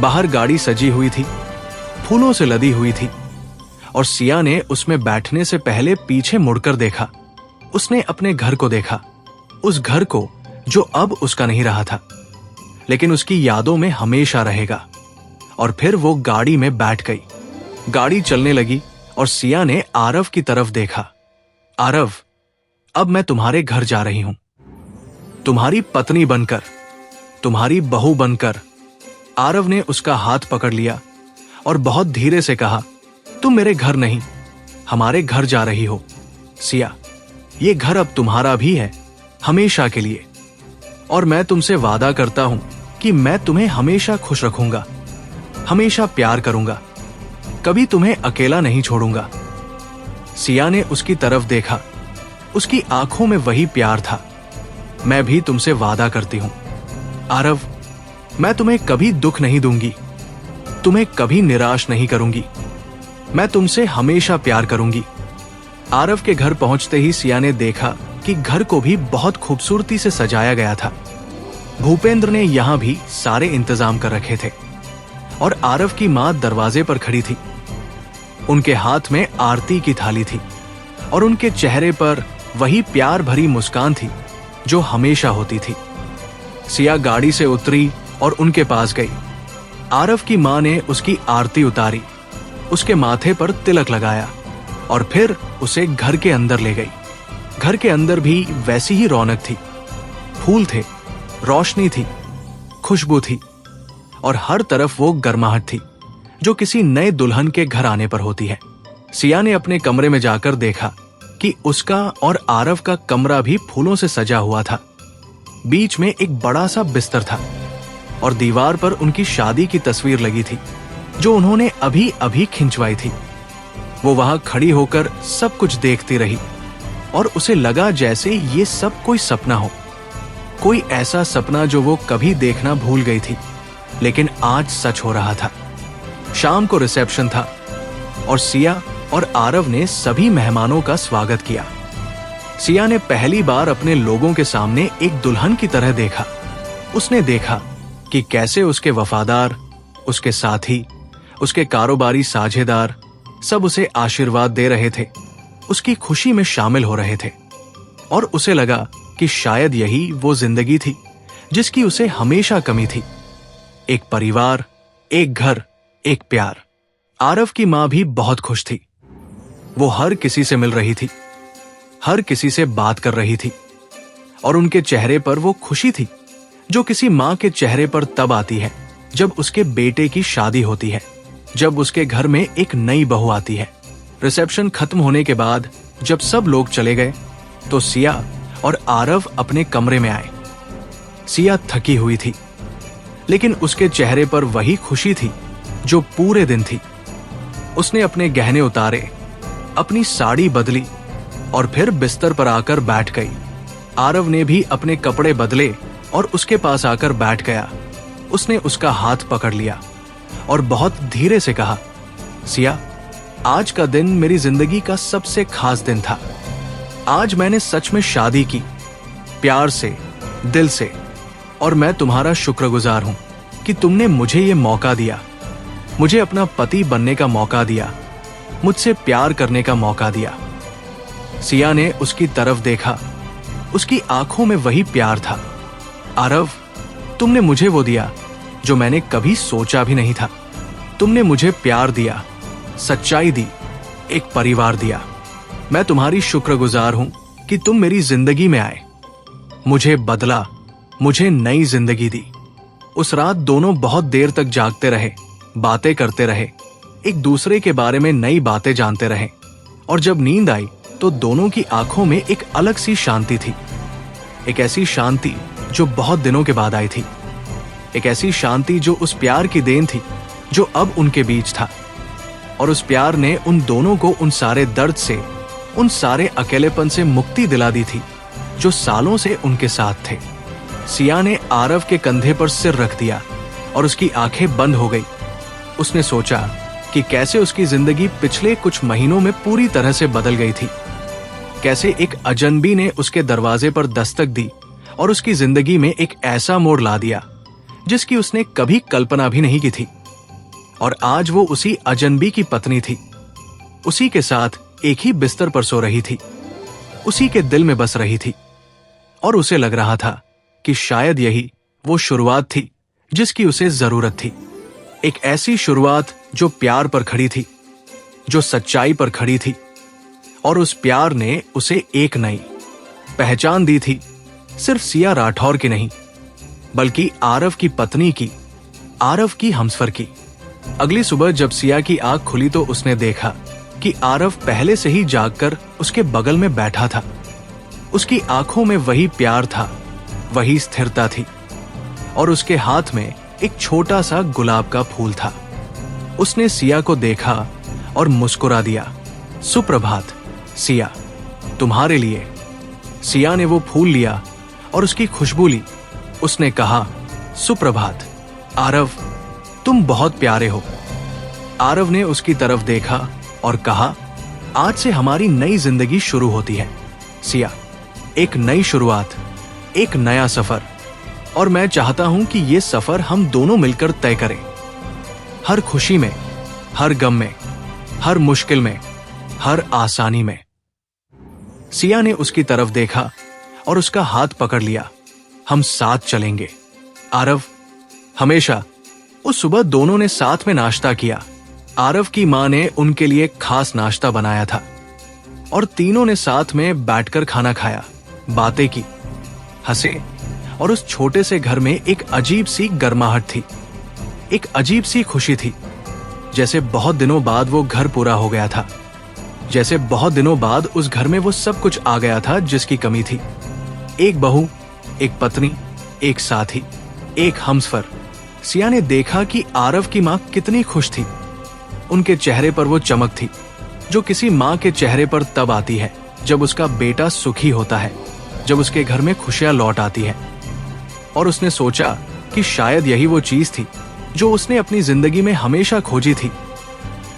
बाहर गाड़ी सजी हुई थी, फूलों से लदी हुई थी, और सिया ने उसमें बैठने से पहले पीछे मुड़कर देखा। उसने अपने घर को देखा, उस घर को जो अब उसका नहीं रहा था, लेकिन उसकी यादों में हमेशा रहेगा। और फिर वो गाड़ी में बैठ गई। गाड़ी चलने लगी और सिया ने आरव की तरफ देखा। आरव, अब मैं तुम्हारे घर जा रही हूं, तुम्हारी पत्नी बनकर, तुम्हारी बहू बनकर। आरव ने उसका हाथ पकड़ लिया और बहुत धीरे से कहा, तुम मेरे घर नहीं, हमारे घर जा रही हो। सिया, ये घर अब तुम्हारा भी है, हमेशा के लिए। और मैं तुमसे वादा करता हूं कि मैं तुम्हें हमेशा खुश रखूंगा, हमेशा प्यार करूंगा, कभी तुम्हें अकेला नहीं छोड़ूंगा। सिया ने उसकी तरफ देखा, उसकी आंखों में वही प्यार था। मैं भी तुमसे वादा करती हूं आरव, मैं तुम्हें कभी दुख नहीं दूंगी, तुम्हें कभी निराश नहीं करूंगी, मैं तुमसे हमेशा प्यार करूंगी। आरव के घर पहुंचते ही सिया ने देखा कि घर को भी बहुत खूबसूरती से सजाया गया था। भूपेंद्र ने यहां भी सारे इंतजाम कर रखे थे और आरव की मां दरवाजे पर खड़ी थी। उनके हाथ में आरती की थाली थी और उनके चेहरे पर वही प्यार भरी मुस्कान थी जो हमेशा होती थी। सिया गाड़ी से उतरी और उनके पास गई। आरव की मां ने उसकी आरती उतारी, उसके माथे पर तिलक लगाया और फिर उसे घर के अंदर ले गई। घर के अंदर भी वैसी ही रौनक थी, फूल थे, रोशनी थी, खुशबू थी और हर तरफ वो गर्माहट थी जो किसी नए दुल्हन के घर आने पर होती है। सिया ने अपने कमरे में जाकर देखा कि उसका और आरव का कमरा भी फूलों से सजा हुआ था। बीच में एक बड़ा सा बिस्तर था और दीवार पर उनकी शादी की तस्वीर लगी थी जो उन्होंने अभी अभी खिंचवाई थी। वो वहां खड़ी होकर सब कुछ देखती रही और उसे लगा जैसे ये सब कोई सपना हो, कोई ऐसा सपना जो वो कभी देखना भूल गई थी, लेकिन आज सच हो रहा था। शाम को रिसेप्शन था और सिया और आरव ने सभी मेहमानों का स्वागत किया। सिया ने पहली बार अपने लोगों के सामने एक दुल्हन की तरह देखा। उसने देखा कि कैसे उसके वफादार, उसके साथी, उसके कारोबारी साझेदार सब उसे आशीर्वाद दे रहे थे, उसकी खुशी में शामिल हो रहे थे और उसे लगा कि शायद यही वो जिंदगी थी जिसकी उसे हमेशा कमी थी। एक परिवार, एक घर, एक प्यार। आरव की मां भी बहुत खुश थी। वो हर किसी से मिल रही थी, हर किसी से बात कर रही थी और उनके चेहरे पर वो खुशी थी जो किसी मां के चेहरे पर तब आती है जब उसके बेटे की शादी होती है, जब उसके घर में एक नई बहू आती है। रिसेप्शन खत्म होने के बाद जब सब लोग चले गए तो सिया और आरव अपने कमरे में आए। सिया थकी हुई थी, लेकिन उसके चेहरे पर वही खुशी थी जो पूरे दिन थी। उसने अपने गहने उतारे, अपनी साड़ी बदली और फिर बिस्तर पर आकर बैठ गई। आरव ने भी अपने कपड़े बदले और उसके पास आकर बैठ गया। उसने उसका हाथ पकड़ लिया और बहुत धीरे से कहा, सिया, आज का दिन मेरी जिंदगी का सबसे खास दिन था। आज मैंने सच में शादी की, प्यार से, दिल से, और मैं तुम्हारा शुक्रगुजार हूं कि तुमने मुझे ये मौका दिया, मुझे अपना पति बनने का मौका दिया, मुझसे प्यार करने का मौका दिया। सिया ने उसकी तरफ देखा, उसकी आंखों में वही प्यार था। आरव, तुमने मुझे वो दिया जो मैंने कभी सोचा भी नहीं था। तुमने मुझे प्यार दिया, सच्चाई दी, एक परिवार दिया। मैं तुम्हारी शुक्रगुजार हूं कि तुम मेरी जिंदगी में आए, मुझे बदला, मुझे नई जिंदगी दी। उस रात दोनों बहुत देर तक जागते रहे, बातें करते रहे, एक दूसरे के बारे में नई बातें जानते रहे और जब नींद आई तो दोनों की आंखों में एक अलग सी शांति थी। एक ऐसी शांति जो बहुत दिनों के बाद आई थी। एक ऐसी शांति जो उस प्यार की देन थी जो अब उनके बीच था। और उस प्यार ने उन दोनों को उन सारे दर्द से, उन सारे अकेलेपन से मुक्ति दिला दी थी जो सालों से उनके साथ थे। सिया ने आरव के कंधे पर सिर रख दिया और उसकी आंखें बंद हो गई। उसने सोचा कि कैसे उसकी जिंदगी पिछले कुछ महीनों में पूरी तरह से बदल गई थी। कैसे एक अजनबी ने उसके दरवाजे पर दस्तक दी और उसकी जिंदगी में एक ऐसा मोड़ ला दिया जिसकी उसने कभी कल्पना भी नहीं की थी। और आज वो उसी अजनबी की पत्नी थी, उसी के साथ एक ही बिस्तर पर सो रही थी, उसी के दिल में बस रही थी। और उसे लग रहा था कि शायद यही वो शुरुआत थी जिसकी उसे जरूरत थी। एक ऐसी शुरुआत जो प्यार पर खड़ी थी, जो सच्चाई पर खड़ी थी। और उस प्यार ने उसे एक नई पहचान दी थी, सिर्फ सिया राठौर की नहीं बल्कि आरव की पत्नी की, आरव की हमसफर की। अगली सुबह जब सिया की आंख खुली तो उसने देखा कि आरव पहले से ही जागकर उसके बगल में बैठा था। उसकी आंखों में वही प्यार था, वही स्थिरता थी और उसके हाथ में एक छोटा सा गुलाब का फूल था। उसने सिया को देखा और मुस्कुरा दिया। सुप्रभात सिया, तुम्हारे लिए। सिया ने वो फूल लिया और उसकी खुशबू ली। उसने कहा, सुप्रभात आरव, तुम बहुत प्यारे हो। आरव ने उसकी तरफ देखा और कहा, आज से हमारी नई जिंदगी शुरू होती है सिया। एक नई शुरुआत, एक नया सफर। और मैं चाहता हूं कि ये सफर हम दोनों मिलकर तय करें। हर खुशी में, हर गम में, हर मुश्किल में, हर आसानी में। सिया ने उसकी तरफ देखा और उसका हाथ पकड़ लिया। हम साथ चलेंगे आरव, हमेशा। उस सुबह दोनों ने साथ में नाश्ता किया। आरव की मां ने उनके लिए खास नाश्ता बनाया था और तीनों ने साथ में बैठकर खाना खाया, बातें की, हंसे। और उस छोटे से घर में एक अजीब सी गर्माहट थी, एक अजीब सी खुशी थी। जैसे बहुत दिनों बाद वो घर पूरा हो गया था, जैसे बहुत दिनों बाद उस घर में वो सब कुछ आ गया था जिसकी कमी थी। एक बहू, एक पत्नी, एक साथी, एक हमसफर। सिया ने देखा कि आरव की मां कितनी खुश थी। उनके चेहरे पर वो चमक थी जो किसी मां के चेहरे पर तब आती है जब उसका बेटा सुखी होता है, जब उसके घर में खुशियां लौट आती है। और उसने सोचा कि शायद यही वो चीज थी जो उसने अपनी जिंदगी में हमेशा खोजी थी।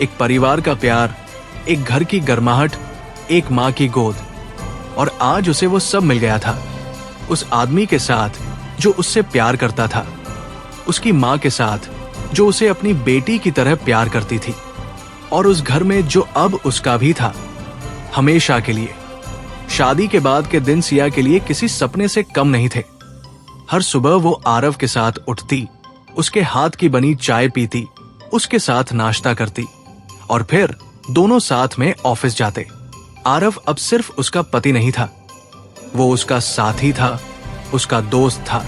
एक परिवार का प्यार, एक घर की गर्माहट, एक मां की गोद। और आज उसे वो सब मिल गया था। उस आदमी के साथ जो उससे प्यार करता था, उसकी मां के साथ जो उसे अपनी बेटी की तरह प्यार करती थी, और उस घर में जो अब उसका भी था, हमेशा के लिए। शादी के बाद के दिन सिया के लिए किसी सपने से कम नहीं थे। हर सुबह वो आरव के साथ उठती, उसके हाथ की बनी चाय पीती, उसके साथ नाश्ता करती और फिर दोनों साथ में ऑफिस जाते। आरव अब सिर्फ उसका पति नहीं था, वो उसका साथी था, उसका दोस्त था,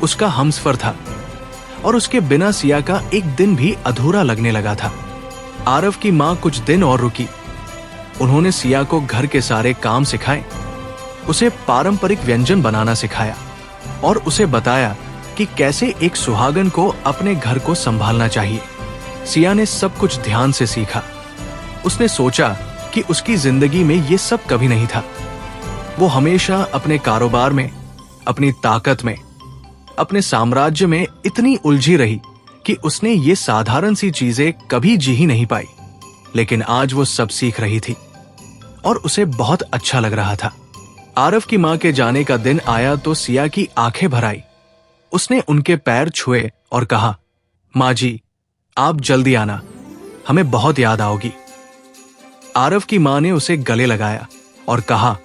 उसका हमसफर था। और उसके बिना सिया का एक दिन भी अधूरा लगने लगा था। आरव की मां कुछ दिन और रुकी। उन्होंने सिया को घर के सारे काम सिखाए, उसे पारंपरिक व्यंजन बनाना सिखाया और उसे बताया कि कैसे एक सुहागन को अपने घर को संभालना चाहिए। सिया ने सब कुछ ध्यान से सीखा। उसने सोचा कि उसकी जिंदगी में ये सब कभी नहीं था। वो हमेशा अपने कारोबार में, अपनी ताकत में, अपने साम्राज्य में इतनी उलझी रही कि उसने ये साधारण सी चीजें कभी जी ही नहीं पाई। लेकिन आज वो सब सीख रही थी और उसे बहुत अच्छा लग रहा था। आरव की मां के जाने का दिन आया तो सिया की आंखें भर आई। उसने उनके पैर छुए और कहा, मां जी, आप जल्दी आना, हमें बहुत याद आओगी। आरव की मां ने उसे गले लगाया और कहा,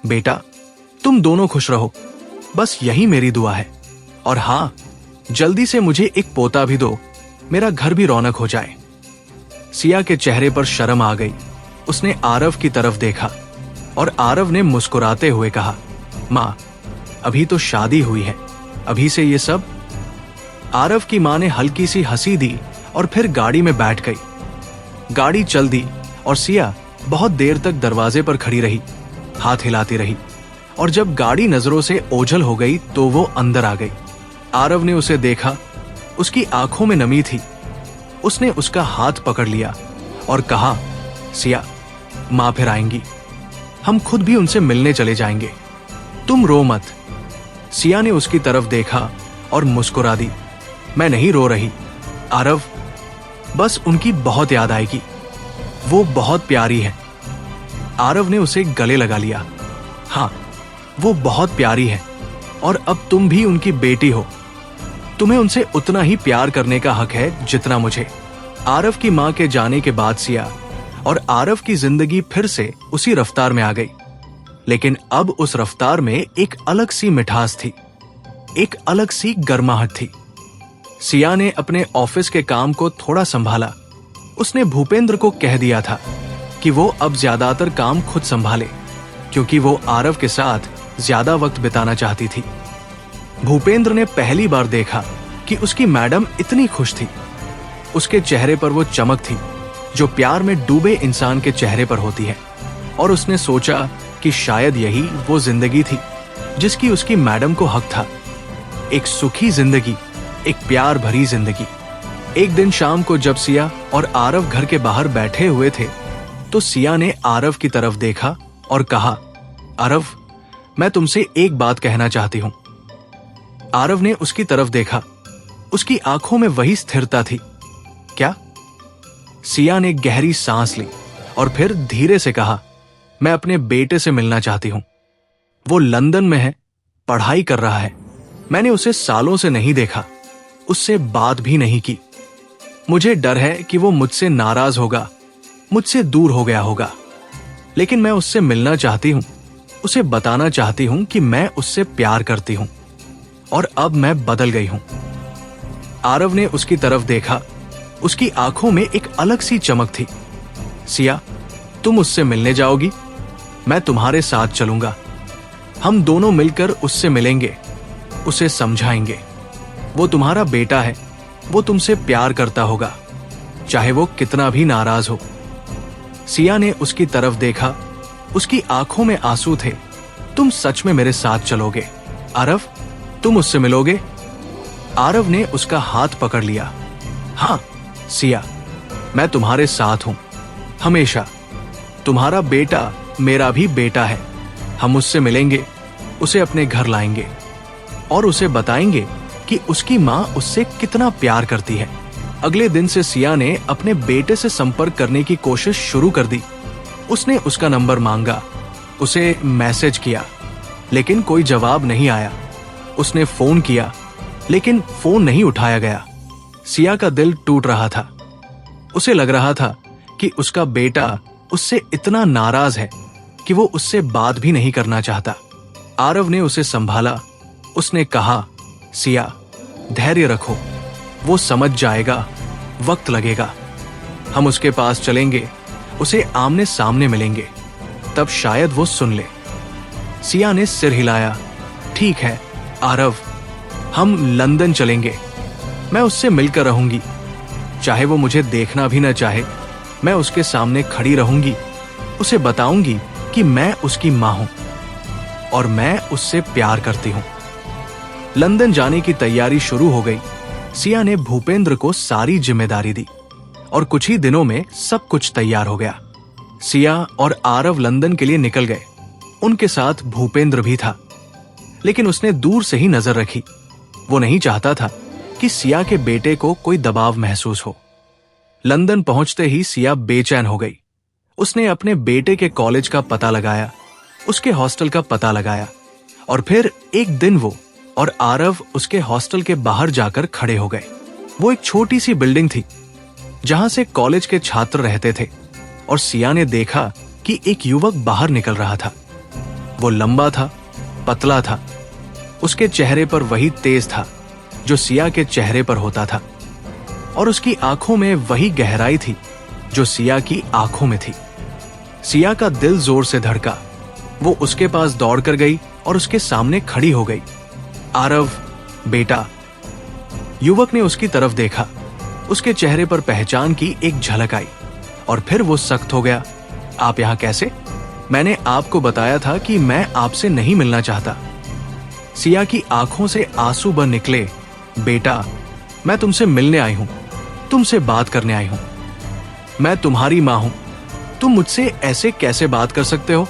बेटा, तुम दोनों खुश रहो, बस यही मेरी दुआ है। और हाँ, जल्दी से मुझे एक पोता भी दो, मेरा घर भी रौनक हो जाए। सिया के चेहरे पर शर्म आ गई। उसने आरव की तरफ देखा और आरव ने मुस्कुराते हुए कहा, मां, अभी तो शादी हुई है, अभी से ये सब? आरव की मां ने हल्की सी हंसी दी और फिर गाड़ी में बैठ गई। गाड़ी चल दी और सिया बहुत देर तक दरवाजे पर खड़ी रही, हाथ हिलाती रही। और जब गाड़ी नजरों से ओझल हो गई तो वो अंदर आ गई। आरव ने उसे देखा, उसकी आंखों में नमी थी। उसने उसका हाथ पकड़ लिया और कहा, सिया, मां फिर आएंगी, हम खुद भी उनसे मिलने चले जाएंगे, तुम रो मत। सिया ने उसकी तरफ देखा और मुस्कुरा दी। मैं नहीं रो रही आरव, बस उनकी बहुत याद आएगी, वो बहुत प्यारी है। आरव ने उसे गले लगा लिया। हाँ, वो बहुत प्यारी है और अब तुम भी उनकी बेटी हो, तुम्हें उनसे उतना ही प्यार करने का हक है जितना मुझे। आरव की मां के जाने के बाद सिया और आरव की जिंदगी फिर से उसी रफ्तार में आ गई, लेकिन अब उस रफ्तार में एक अलग सी मिठास थी, एक अलग सी गर्माहट थी। सिया ने अपने ऑफिस के काम को थोड़ा संभाला। उसने भूपेंद्र को कह दिया था कि वो अब ज्यादातर काम खुद संभाले, क्योंकि वो आरव के साथ ज्यादा वक्त बिताना चाहती थी। भूपेंद्र ने पहली बार देखा कि उसकी मैडम इतनी खुश थी। उसके चेहरे पर वो चमक थी जो प्यार में डूबे इंसान के चेहरे पर होती है, और उसने सोचा कि शायद यही वो जिंदगी थी जिसकी उसकी मैडम को हक था। एक सुखी जिंदगी, एक प्यार भरी जिंदगी। एक दिन शाम को जब सिया और आरव घर के बाहर बैठे हुए थे तो सिया ने आरव की तरफ देखा और कहा, आरव, मैं तुमसे एक बात कहना चाहती हूं। आरव ने उसकी तरफ देखा। उसकी आंखों में वही स्थिरता थी। क्या? सिया ने गहरी सांस ली और फिर धीरे से कहा, मैं अपने बेटे से मिलना चाहती हूं। वो लंदन में है, पढ़ाई कर रहा है। मैंने उसे सालों से नहीं देखा, उससे बात भी नहीं की। मुझे डर है कि वो मुझसे नाराज होगा, मुझसे दूर हो गया होगा, लेकिन मैं उससे मिलना चाहती हूं, उसे बताना चाहती हूं कि मैं उससे प्यार करती हूं और अब मैं बदल गई हूं। आरव ने उसकी तरफ देखा। उसकी आंखों में एक अलग सी चमक थी। सिया, तुम उससे मिलने जाओगी? मैं तुम्हारे साथ चलूंगा। हम दोनों मिलकर उससे मिलेंगे, उसे समझाएंगे। वो तुम्हारा बेटा है, वो तुमसे प्यार करता होगा, चाहे वो कितना भी नाराज हो। सिया ने उसकी तरफ देखा। उसकी आंखों में आंसू थे। तुम सच में मेरे साथ चलोगे आरव? तुम उससे मिलोगे? आरव ने उसका हाथ पकड़ लिया। हाँ सिया, मैं तुम्हारे साथ हूं, हमेशा। तुम्हारा बेटा मेरा भी बेटा है। हम उससे मिलेंगे, उसे अपने घर लाएंगे और उसे बताएंगे कि उसकी मां उससे कितना प्यार करती है। अगले दिन से सिया ने अपने बेटे से संपर्क करने की कोशिश शुरू कर दी। उसने उसका नंबर मांगा, उसे मैसेज किया, लेकिन कोई जवाब नहीं आया। उसने फोन किया, लेकिन फोन नहीं उठाया गया। सिया का दिल टूट रहा था। उसे लग रहा था कि उसका बेटा उससे इतना नाराज है कि वो उससे बात भी नहीं करना चाहता। आरव ने उसे संभाला। उसने कहा, सिया, धैर्य रखो, वो समझ जाएगा, वक्त लगेगा। हम उसके पास चलेंगे, उसे आमने सामने मिलेंगे, तब शायद वो सुन ले। सिया ने सिर हिलाया। ठीक है आरव, हम लंदन चलेंगे। मैं उससे मिलकर रहूंगी, चाहे वो मुझे देखना भी न चाहे। मैं उसके सामने खड़ी रहूंगी, उसे बताऊंगी कि मैं उसकी मां हूं और मैं उससे प्यार करती हूं। लंदन जाने की तैयारी शुरू हो गई। सिया ने भूपेंद्र को सारी जिम्मेदारी दी और कुछ ही दिनों में सब कुछ तैयार हो गया। सिया और आरव लंदन के लिए निकल गए। उनके साथ भूपेंद्र भी था, लेकिन उसने दूर से ही नजर रखी। वो नहीं चाहता था कि सिया के बेटे को कोई दबाव महसूस हो। लंदन पहुंचते ही सिया बेचैन हो गई। उसने अपने बेटे के कॉलेज का पता लगाया, उसके हॉस्टल का पता लगाया, और फिर एक दिन वो और आरव उसके हॉस्टल के बाहर जाकर खड़े हो गए। वो एक छोटी सी बिल्डिंग थी जहां से कॉलेज के छात्र रहते थे, और सिया ने देखा कि एक युवक बाहर निकल रहा था। वो लंबा था, पतला था। उसके चेहरे पर वही तेज था जो सिया के चेहरे पर होता था, और उसकी आंखों में वही गहराई थी जो सिया की आंखों में थी। सिया का दिल जोर से धड़का। वो उसके पास दौड़कर गई और उसके सामने खड़ी हो गई। आरव, बेटा। युवक ने उसकी तरफ देखा। उसके चेहरे पर पहचान की एक झलक आई और फिर वो सख्त हो गया। आप यहाँ कैसे? मैंने आपको बताया था कि मैं आपसे नहीं मिलना चाहता। सिया की आंखों से आंसू बह निकले। बेटा, मैं तुमसे मिलने आई हूं, तुमसे बात करने आई हूं। मैं तुम्हारी मां हूं, तुम मुझसे ऐसे कैसे बात कर सकते हो?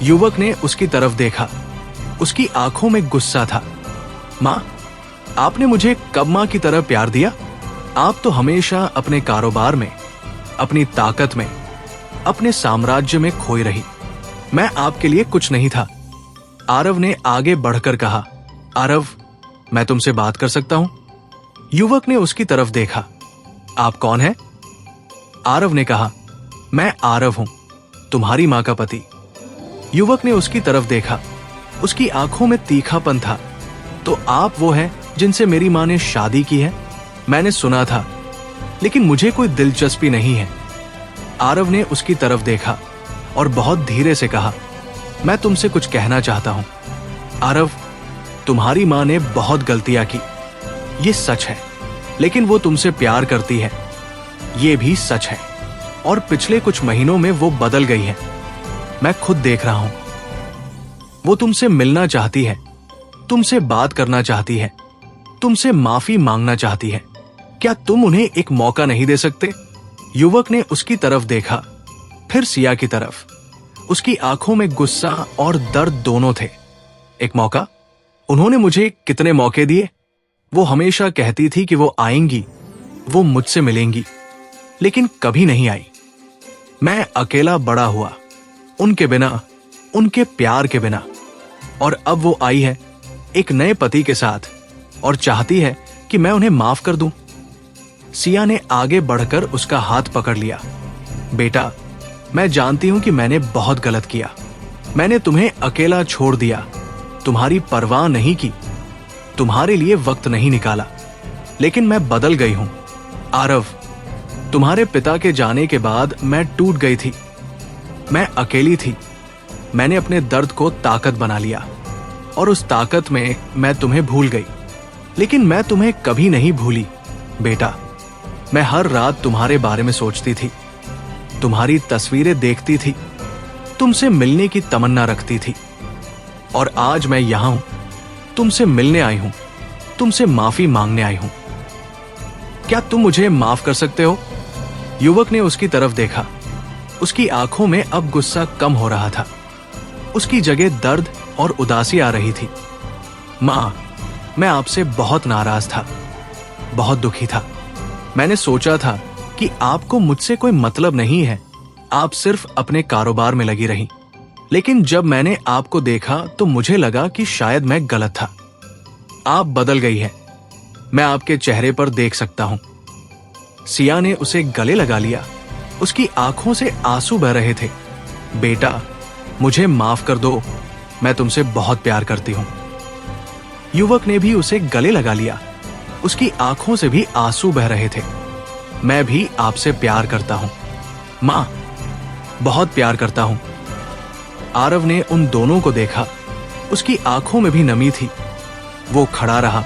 युवक ने उसकी तरफ देखा। उसकी आंखों में गुस्सा था। मां, आपने मुझे कब मां की तरह प्यार दिया? आप तो हमेशा अपने कारोबार में, अपनी ताकत में, अपने साम्राज्य में खोई रही। मैं आपके लिए कुछ नहीं था। आरव ने आगे बढ़कर कहा। आरव, मैं तुमसे बात कर सकता हूं? युवक ने उसकी तरफ देखा। आप कौन हैं? आरव ने कहा, मैं आरव हूं, तुम्हारी मां का पति। युवक ने उसकी तरफ देखा। उसकी आंखों में तीखापन था। तो आप वो हैं जिनसे मेरी मां ने शादी की है? मैंने सुना था, लेकिन मुझे कोई दिलचस्पी नहीं है। आरव ने उसकी तरफ देखा और बहुत धीरे से कहा, मैं तुमसे कुछ कहना चाहता हूं। आरव, तुम्हारी मां ने बहुत गलतियां की, ये सच है, लेकिन वो तुमसे प्यार करती है, ये भी सच है। और पिछले कुछ महीनों में वो बदल गई है, मैं खुद देख रहा हूं। वो तुमसे मिलना चाहती है, तुमसे बात करना चाहती है, तुमसे माफी मांगना चाहती है। क्या तुम उन्हें एक मौका नहीं दे सकते? युवक ने उसकी तरफ देखा, फिर सिया की तरफ। उसकी आंखों में गुस्सा और दर्द दोनों थे। एक मौका? उन्होंने मुझे कितने मौके दिए? वो हमेशा कहती थी कि वो आएंगी, वो मुझसे मिलेंगी, लेकिन कभी नहीं आई। मैं अकेला बड़ा हुआ, उनके बिना, उनके प्यार के बिना। और अब वो आई है एक नए पति के साथ और चाहती है कि मैं उन्हें माफ कर दूं। सिया ने आगे बढ़कर उसका हाथ पकड़ लिया। बेटा, मैं जानती हूं कि मैंने बहुत गलत किया। मैंने तुम्हें अकेला छोड़ दिया, तुम्हारी परवाह नहीं की, तुम्हारे लिए वक्त नहीं निकाला, लेकिन मैं बदल गई हूं। आरव, तुम्हारे पिता के जाने के बाद मैं टूट गई थी। मैं अकेली थी। मैंने अपने दर्द को ताकत बना लिया और उस ताकत में मैं तुम्हें भूल गई, लेकिन मैं तुम्हें कभी नहीं भूली। बेटा, मैं हर रात तुम्हारे बारे में सोचती थी, तुम्हारी तस्वीरें देखती थी, तुमसे मिलने की तमन्ना रखती थी। और आज मैं यहां हूं, तुमसे मिलने आई हूं, तुमसे माफी मांगने आई हूं। क्या तुम मुझे माफ कर सकते हो? युवक ने उसकी तरफ देखा। उसकी आंखों में अब गुस्सा कम हो रहा था, उसकी जगह दर्द और उदासी आ रही थी। मां, मैं आपसे बहुत नाराज था, बहुत दुखी था। मैंने सोचा था कि आपको मुझसे कोई मतलब नहीं है, आप सिर्फ अपने कारोबार में लगी रही। लेकिन जब मैंने आपको देखा तो मुझे लगा कि शायद मैं गलत था। आप बदल गई है, मैं आपके चेहरे पर देख सकता हूं। सिया ने उसे गले लगा लिया। उसकी आंखों से आंसू बह रहे थे। बेटा, मुझे माफ कर दो, मैं तुमसे बहुत प्यार करती हूं। युवक ने भी उसे गले लगा लिया। उसकी आंखों से भी आंसू बह रहे थे। मैं भी आपसे प्यार करता हूं मां, बहुत प्यार करता हूं। आरव ने उन दोनों को देखा। उसकी आंखों में भी नमी थी। वो खड़ा रहा,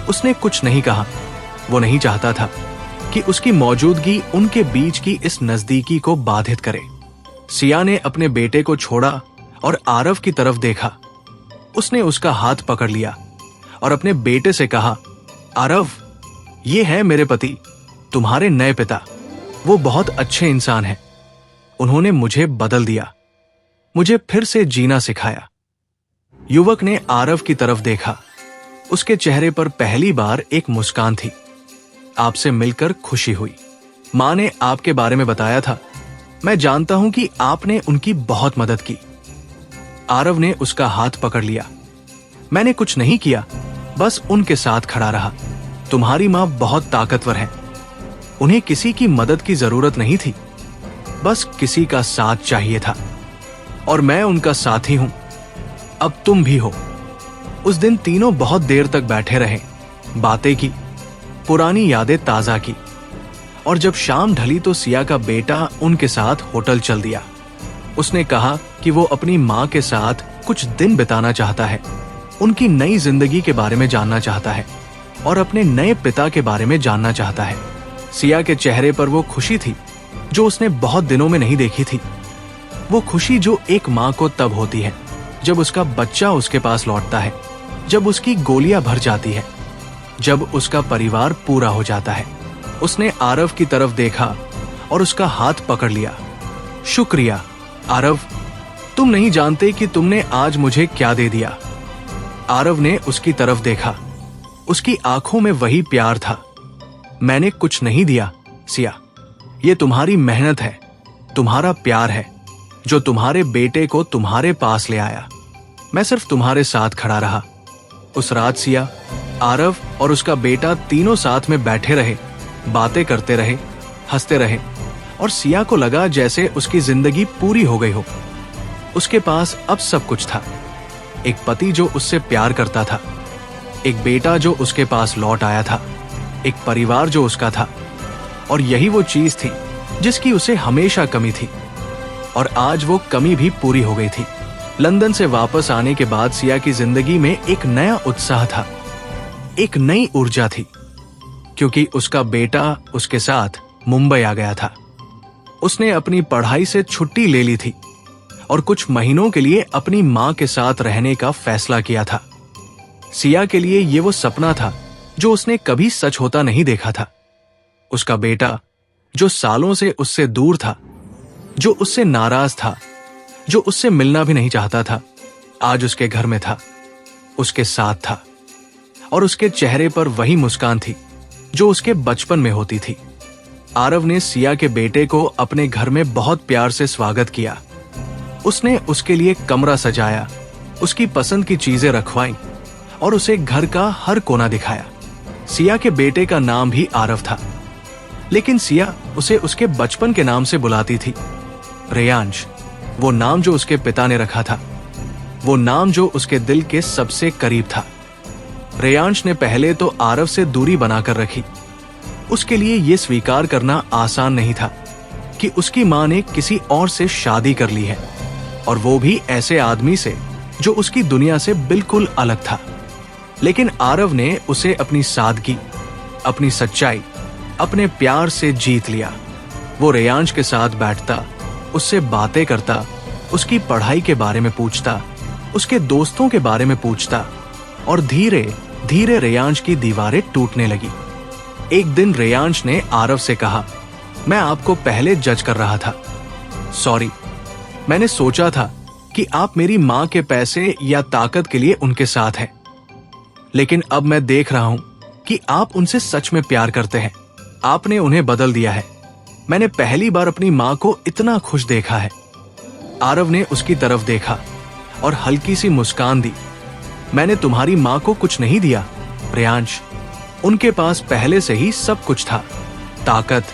उसने कुछ नहीं कहा। वो नहीं चाहता था कि उसकी मौजूदगी उनके बीच की इस नजदीकी को बाधित करे। सिया ने अपने बेटे को छोड़ा और आरव की तरफ देखा। उसने उसका हाथ पकड़ लिया और अपने बेटे से कहा, आरव, ये है मेरे पति, तुम्हारे नए पिता। वो बहुत अच्छे इंसान हैं। उन्होंने मुझे बदल दिया, मुझे फिर से जीना सिखाया। युवक ने आरव की तरफ देखा। उसके चेहरे पर पहली बार एक मुस्कान थी। आपसे मिलकर खुशी हुई। मां ने आपके बारे में बताया था। मैं जानता हूं कि आपने उनकी बहुत मदद की। आरव ने उसका हाथ पकड़ लिया। मैंने कुछ नहीं किया, बस उनके साथ खड़ा रहा। तुम्हारी मां बहुत ताकतवर है। उन्हें किसी की मदद की जरूरत नहीं थी, बस किसी का साथ चाहिए था। और मैं उनका साथी हूं। अब तुम भी हो। उस दिन तीनों बहुत देर तक बैठे रहे, बातें की, पुरानी यादें ताजा की। और जब शाम ढली तो सिया का बेटा उनके साथ होटल चल दिया। उसने कहा कि वो अपनी मां के साथ कुछ दिन बिताना चाहता है, उनकी नई जिंदगी के बारे में जानना चाहता है और अपने नए पिता के बारे में जानना चाहता है। सिया के चेहरे पर वो खुशी थी जो उसने बहुत दिनों में नहीं देखी थी। वो खुशी जो एक माँ को तब होती है जब उसका बच्चा उसके पास लौटता है, जब उसकी गोलियां भर जाती है, जब उसका परिवार पूरा हो जाता है। उसने आरव की तरफ देखा और उसका हाथ पकड़ लिया। शुक्रिया आरव, तुम नहीं जानते कि तुमने आज मुझे क्या दे दिया। आरव ने उसकी तरफ देखा। उसकी आंखों में वही प्यार था। मैंने कुछ नहीं दिया सिया, ये तुम्हारी मेहनत है, तुम्हारा प्यार है जो तुम्हारे बेटे को तुम्हारे पास ले आया। मैं सिर्फ तुम्हारे साथ खड़ा रहा। उस रात सिया, आरव और उसका बेटा तीनों साथ में बैठे रहे, बातें करते रहे, हंसते रहे, और सिया को लगा जैसे उसकी जिंदगी पूरी हो गई हो। उसके पास अब सब कुछ था। एक पति जो उससे प्यार करता था, एक बेटा जो उसके पास लौट आया था, एक परिवार जो उसका था। और यही वो चीज थी जिसकी उसे हमेशा कमी थी, और आज वो कमी भी पूरी हो गई थी। लंदन से वापस आने के बाद सिया की जिंदगी में एक नया उत्साह था, एक नई ऊर्जा थी, क्योंकि उसका बेटा उसके साथ मुंबई आ गया था। उसने अपनी पढ़ाई से छुट्टी ले ली थी और कुछ महीनों के लिए अपनी मां के साथ रहने का फैसला किया था। सिया के लिए ये वो सपना था जो उसने कभी सच होता नहीं देखा था। उसका बेटा जो सालों से उससे दूर था, जो उससे नाराज था, जो उससे मिलना भी नहीं चाहता था, आज उसके घर में था, उसके साथ था, और उसके चेहरे पर वही मुस्कान थी जो उसके बचपन में होती थी। आरव ने सिया के बेटे को अपने घर में बहुत प्यार से स्वागत किया। उसने उसके लिए कमरा सजाया, उसकी पसंद की चीजें रखवाई और उसे घर का हर कोना दिखाया। सिया के बेटे का नाम भी आरव था, लेकिन सिया उसे उसके बचपन के नाम से बुलाती थी, रेयांश। वो नाम जो उसके पिता ने रखा था, वो नाम जो उसके दिल के सबसे करीब था। रेयांश ने पहले तो आरव से दूरी बनाकर रखी। उसके लिए यह स्वीकार करना आसान नहीं था कि उसकी मां ने किसी और से शादी कर ली है, और वो भी ऐसे आदमी से जो उसकी दुनिया से बिल्कुल अलग था। लेकिन आरव ने उसे अपनी सादगी, अपनी सच्चाई, अपने प्यार से जीत लिया। वो रेयांश के साथ बैठता, उससे बातें करता, उसकी पढ़ाई के बारे में पूछता, उसके दोस्तों के बारे में पूछता, और धीरे धीरे रेयांश की दीवारें टूटने लगी। एक दिन रेयांश ने आरव से कहा, मैं आपको पहले जज कर रहा था, सॉरी। मैंने सोचा था कि आप मेरी मां के पैसे या ताकत के लिए उनके साथ हैं, लेकिन अब मैं देख रहा हूं कि आप उनसे सच में प्यार करते हैं। आपने उन्हें बदल दिया है। मैंने पहली बार अपनी मां को इतना खुश देखा है। आरव ने उसकी तरफ देखा और हल्की सी मुस्कान दी। मैंने तुम्हारी मां को कुछ नहीं दिया रेयांश, उनके पास पहले से ही सब कुछ था, ताकत,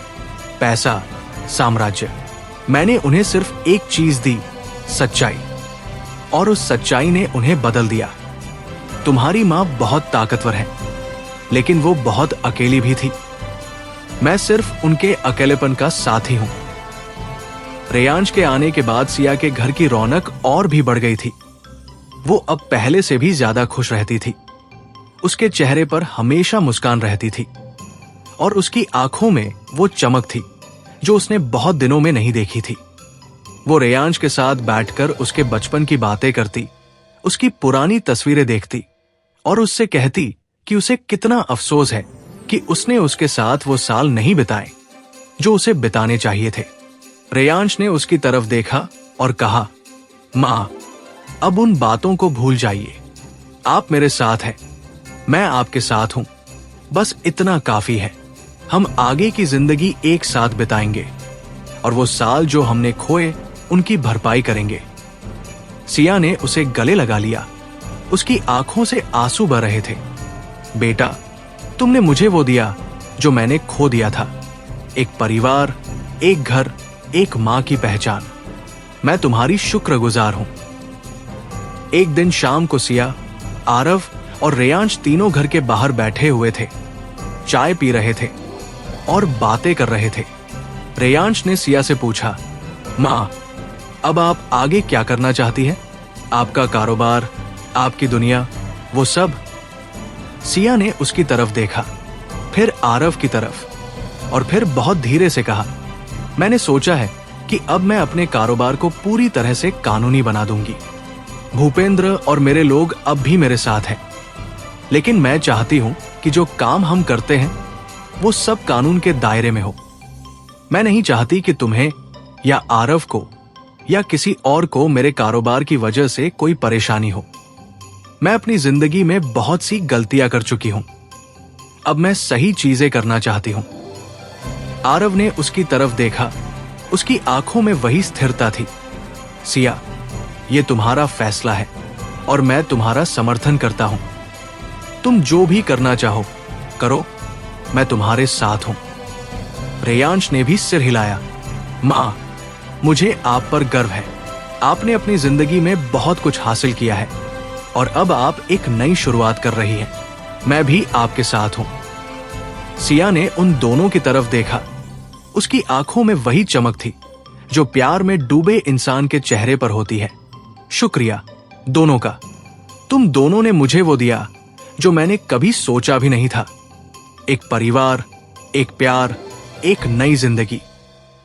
पैसा, साम्राज्य। मैंने उन्हें सिर्फ एक चीज दी, सच्चाई, और उस सच्चाई ने उन्हें बदल दिया। तुम्हारी मां बहुत ताकतवर है, लेकिन वो बहुत अकेली भी थी। मैं सिर्फ उनके अकेलेपन का साथी हूं। रेयांश के आने के बाद सिया के घर की रौनक और भी बढ़ गई थी। वो अब पहले से भी ज्यादा खुश रहती थी। उसके चेहरे पर हमेशा मुस्कान रहती थी, और उसकी आंखों में वो चमक थी जो उसने बहुत दिनों में नहीं देखी थी। वो रेयांश के साथ बैठकर उसके बचपन की बातें करती, उसकी पुरानी तस्वीरें देखती, और उससे कहती कि उसे कितना अफसोस है कि उसने उसके साथ वो साल नहीं बिताए जो उसे बिताने चाहिए थे। रेयांश ने उसकी तरफ देखा और कहा, मां, अब उन बातों को भूल जाइए। आप मेरे साथ हैं, मैं आपके साथ हूं, बस इतना काफी है। हम आगे की जिंदगी एक साथ बिताएंगे, और वो साल जो हमने खोए उनकी भरपाई करेंगे। सिया ने उसे गले लगा लिया। उसकी आंखों से आंसू बह रहे थे। बेटा, तुमने मुझे वो दिया जो मैंने खो दिया था, एक परिवार, एक घर, एक मां की पहचान। मैं तुम्हारी शुक्रगुजार हूं। एक दिन शाम को सिया, आरव और रेयांश तीनों घर के बाहर बैठे हुए थे, चाय पी रहे थे और बातें कर रहे थे। रेयांश ने सिया से पूछा, मां, अब आप आगे क्या करना चाहती हैं? आपका कारोबार, आपकी दुनिया, वो सब? सिया ने उसकी तरफ देखा, फिर आरव की तरफ, और फिर बहुत धीरे से कहा, मैंने सोचा है कि अब मैं अपने कारोबार को पूरी तरह से कानूनी बना दूंगी। भूपेंद्र और मेरे लोग अब भी मेरे साथ हैं, लेकिन मैं चाहती हूं कि जो काम हम करते हैं वो सब कानून के दायरे में हो। मैं नहीं चाहती कि तुम्हें या आरव को या किसी और को मेरे कारोबार की वजह से कोई परेशानी हो। मैं अपनी जिंदगी में बहुत सी गलतियां कर चुकी हूं। अब मैं सही चीजें करना चाहती हूं। आरव ने उसकी तरफ देखा। उसकी आंखों में वही स्थिरता थी। सिया, ये तुम्हारा फैसला है और मैं तुम्हारा समर्थन करता हूं। तुम जो भी करना चाहो करो, मैं तुम्हारे साथ हूं। रेयांश ने भी सिर हिलाया। मां, मुझे आप पर गर्व है। आपने अपनी जिंदगी में बहुत कुछ हासिल किया है और अब आप एक नई शुरुआत कर रही हैं। मैं भी आपके साथ हूं। सिया ने उन दोनों की तरफ देखा। उसकी आंखों में वही चमक थी जो प्यार में डूबे इंसान के चेहरे पर होती है। शुक्रिया दोनों का। तुम दोनों ने मुझे वो दिया जो मैंने कभी सोचा भी नहीं था। एक परिवार, एक प्यार, एक नई जिंदगी।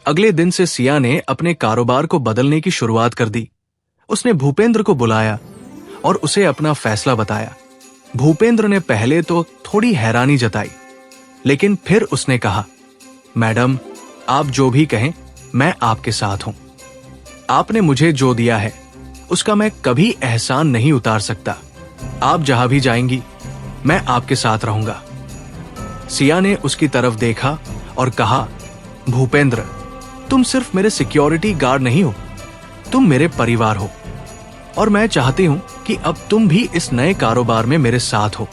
अगले दिन से सिया ने अपने कारोबार को बदलने की शुरुआत कर दी। उसने भूपेंद्र को बुलाया और उसे अपना फैसला बताया। भूपेंद्र ने पहले तो थोड़ी हैरानी जताई, लेकिन फिर उसने कहा, मैडम, आप जो भी कहें मैं आपके साथ हूं। आपने मुझे जो दिया है उसका मैं कभी एहसान नहीं उतार सकता। आप जहां भी जाएंगी मैं आपके साथ रहूंगा। सिया ने उसकी तरफ देखा और कहा, भूपेंद्र, तुम सिर्फ मेरे सिक्योरिटी गार्ड नहीं हो, तुम मेरे परिवार हो और मैं चाहती हूं कि अब तुम भी इस नए कारोबार में मेरे साथ हो,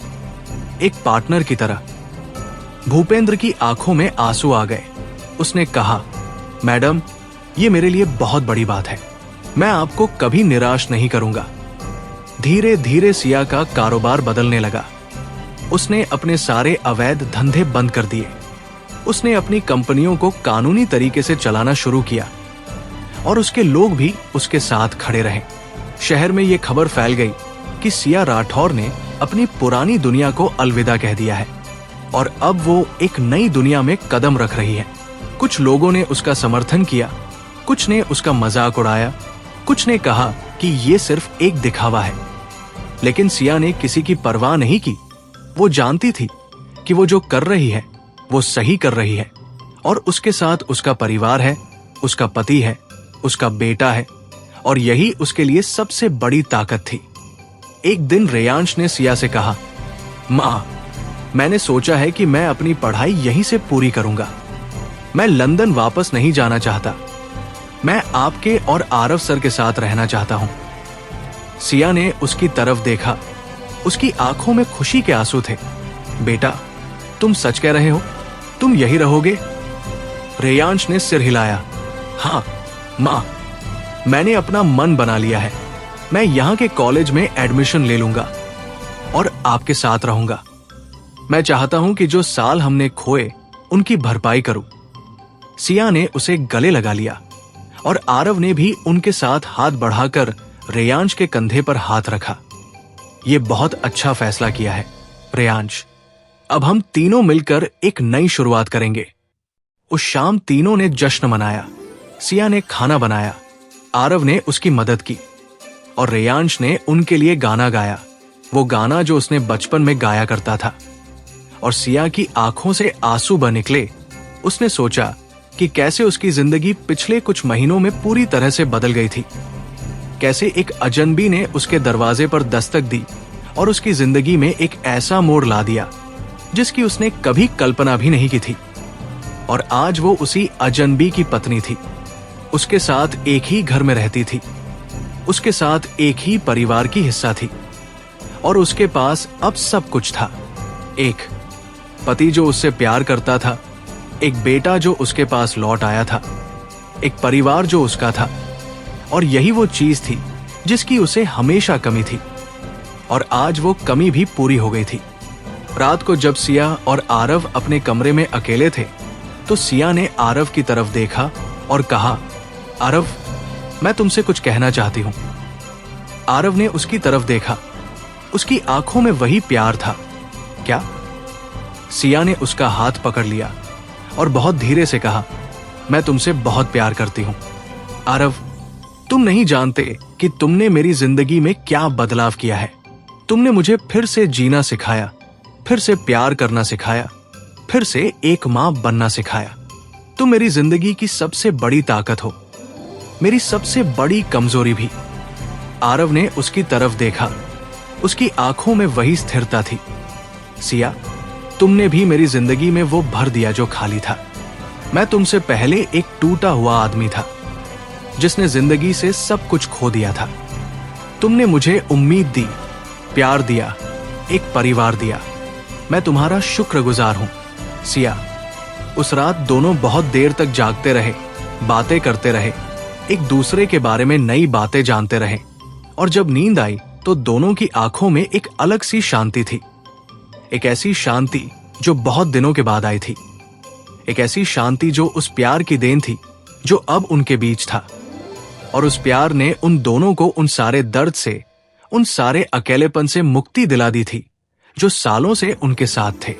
एक पार्टनर की तरह। भूपेंद्र की आंखों में आंसू आ गए। उसने कहा, मैडम, ये मेरे लिए बहुत बड़ी बात है। मैं आपको कभी निराश नहीं करूंगा। धीरे धीरे सिया का कारोबार बदलने लगा। उसने अपने सारे अवैध धंधे बंद कर दिए। उसने अपनी कंपनियों को कानूनी तरीके से चलाना शुरू किया और उसके लोग भी उसके साथ खड़े रहे। शहर में यह खबर फैल गई कि सिया राठौर ने अपनी पुरानी दुनिया को अलविदा कह दिया है और अब वो एक नई दुनिया में कदम रख रही है। कुछ लोगों ने उसका समर्थन किया, कुछ ने उसका मजाक उड़ाया, कुछ ने कहा कि ये सिर्फ एक दिखावा है, लेकिन सिया ने किसी की परवाह नहीं की। वो जानती थी कि वो जो कर रही है वो सही कर रही है और उसके साथ उसका परिवार है, उसका पति है, उसका बेटा है और यही उसके लिए सबसे बड़ी ताकत थी। एक दिन रेयांश ने सिया से कहा, मां, मैंने सोचा है कि मैं अपनी पढ़ाई यहीं से पूरी करूंगा। मैं लंदन वापस नहीं जाना चाहता। मैं आपके और आरव सर के साथ रहना चाहता हूं। सिया ने उसकी तरफ देखा। उसकी आंखों में खुशी के आंसू थे। बेटा, तुम सच कह रहे हो? तुम यही रहोगे? रेयांश ने सिर हिलाया। हाँ मां, मैंने अपना मन बना लिया है। मैं यहां के कॉलेज में एडमिशन ले लूंगा और आपके साथ रहूंगा। मैं चाहता हूं कि जो साल हमने खोए उनकी भरपाई करूं। सिया ने उसे गले लगा लिया और आरव ने भी उनके साथ हाथ बढ़ाकर रेयांश के कंधे पर हाथ रखा। ये बहुत अच्छा फैसला किया है रेयांश। अब हम तीनों मिलकर एक नई शुरुआत करेंगे। उस शाम तीनों ने जश्न मनाया। सिया ने खाना बनाया, आरव ने उसकी मदद की और रेयांश ने उनके लिए गाना गाया, वो गाना जो उसने बचपन में गाया करता था। और सिया की आंखों से आंसू बह निकले। उसने सोचा कि कैसे उसकी जिंदगी पिछले कुछ महीनों में पूरी तरह से बदल गई थी। कैसे एक अजनबी ने उसके दरवाजे पर दस्तक दी और उसकी जिंदगी में एक ऐसा मोड़ ला दिया जिसकी उसने कभी कल्पना भी नहीं की थी। और आज वो उसी अजनबी की पत्नी थी। उसके साथ एक ही घर में रहती थी, उसके साथ एक ही परिवार की हिस्सा थी और उसके पास अब सब कुछ था। एक पति जो उससे प्यार करता था, एक बेटा जो उसके पास लौट आया था, एक परिवार जो उसका था। और यही वो चीज थी जिसकी उसे हमेशा कमी थी और आज वो कमी भी पूरी हो गई थी। रात को जब सिया और आरव अपने कमरे में अकेले थे तो सिया ने आरव की तरफ देखा और कहा, आरव, मैं तुमसे कुछ कहना चाहती हूं। आरव ने उसकी तरफ देखा। उसकी आंखों में वही प्यार था। क्या? सिया ने उसका हाथ पकड़ लिया और बहुत धीरे से कहा, मैं तुमसे बहुत प्यार करती हूँ। आरव, तुम नहीं जानते कि तुमने मेरी जिंदगी में क्या बदलाव किया है। तुमने मुझे फिर से जीना सिखाया, फिर से प्यार करना सिखाया, फिर से एक मां बनना सिखाया। तुम मेरी जिंदगी की सबसे बड़ी ताकत हो, मेरी सबसे बड़ी कमजोरी भी। आरव ने उसकी तरफ देखा। उसकी आंखों में वही स्थिरता थी। सिया, तुमने भी मेरी जिंदगी में वो भर दिया जो खाली था। मैं तुमसे पहले एक टूटा हुआ आदमी था जिसने जिंदगी से सब कुछ खो दिया था। तुमने मुझे उम्मीद दी, प्यार दिया, एक परिवार दिया। मैं तुम्हारा शुक्रगुजार हूं। सिया, उस रात दोनों बहुत देर तक जागते रहे, बातें करते रहे, एक दूसरे के बारे में नई बातें जानते रहे। और जब नींद आई तो दोनों की आंखों में एक अलग सी शांति थी। एक ऐसी शांति जो बहुत दिनों के बाद आई थी। एक ऐसी शांति जो उस प्यार की देन थी जो अब उनके बीच था। और उस प्यार ने उन दोनों को उन सारे दर्द से, उन सारे अकेलेपन से मुक्ति दिला दी थी जो सालों से उनके साथ थे।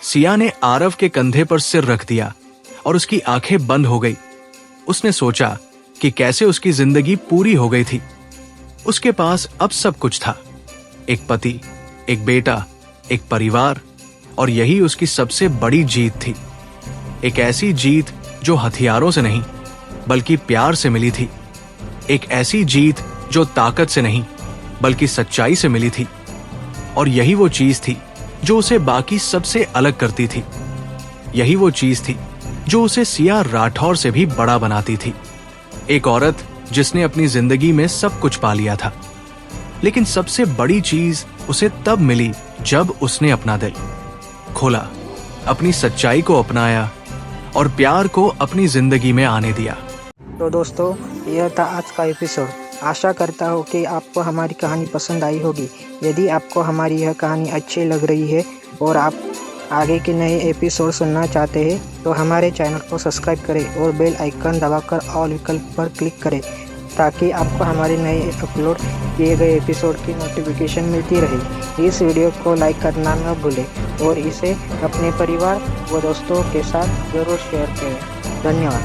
सिया ने आरव के कंधे पर सिर रख दिया और उसकी आंखें बंद हो गई। उसने सोचा कि कैसे उसकी जिंदगी पूरी हो गई थी। उसके पास अब सब कुछ था, एक पति, एक बेटा, एक परिवार, और यही उसकी सबसे बड़ी जीत थी। एक ऐसी जीत जो हथियारों से नहीं बल्कि प्यार से मिली थी। एक ऐसी जीत जो ताकत से नहीं बल्कि सच्चाई से मिली थी। और यही वो चीज थी जो उसे बाकी सबसे अलग करती थी। यही वो चीज थी जो उसे सिया राठौर से भी बड़ा बनाती थी। एक औरत जिसने अपनी जिंदगी में सब कुछ पा लिया था, लेकिन सबसे बड़ी चीज उसे तब मिली जब उसने अपना दिल खोला, अपनी सच्चाई को अपनाया और प्यार को अपनी जिंदगी में आने दिया। तो दोस्तों, यह था आज का एपिसोड। आशा करता हूँ कि आपको हमारी कहानी पसंद आई होगी। यदि आपको हमारी यह कहानी अच्छी लग रही है और आप आगे के नए एपिसोड सुनना चाहते हैं तो हमारे चैनल को सब्सक्राइब करें और बेल आइकन दबाकर ऑल विकल्प पर क्लिक करें ताकि आपको हमारे नए अपलोड किए गए एपिसोड की नोटिफिकेशन मिलती रहे। इस वीडियो को लाइक करना न भूलें और इसे अपने परिवार व दोस्तों के साथ ज़रूर शेयर करें। धन्यवाद।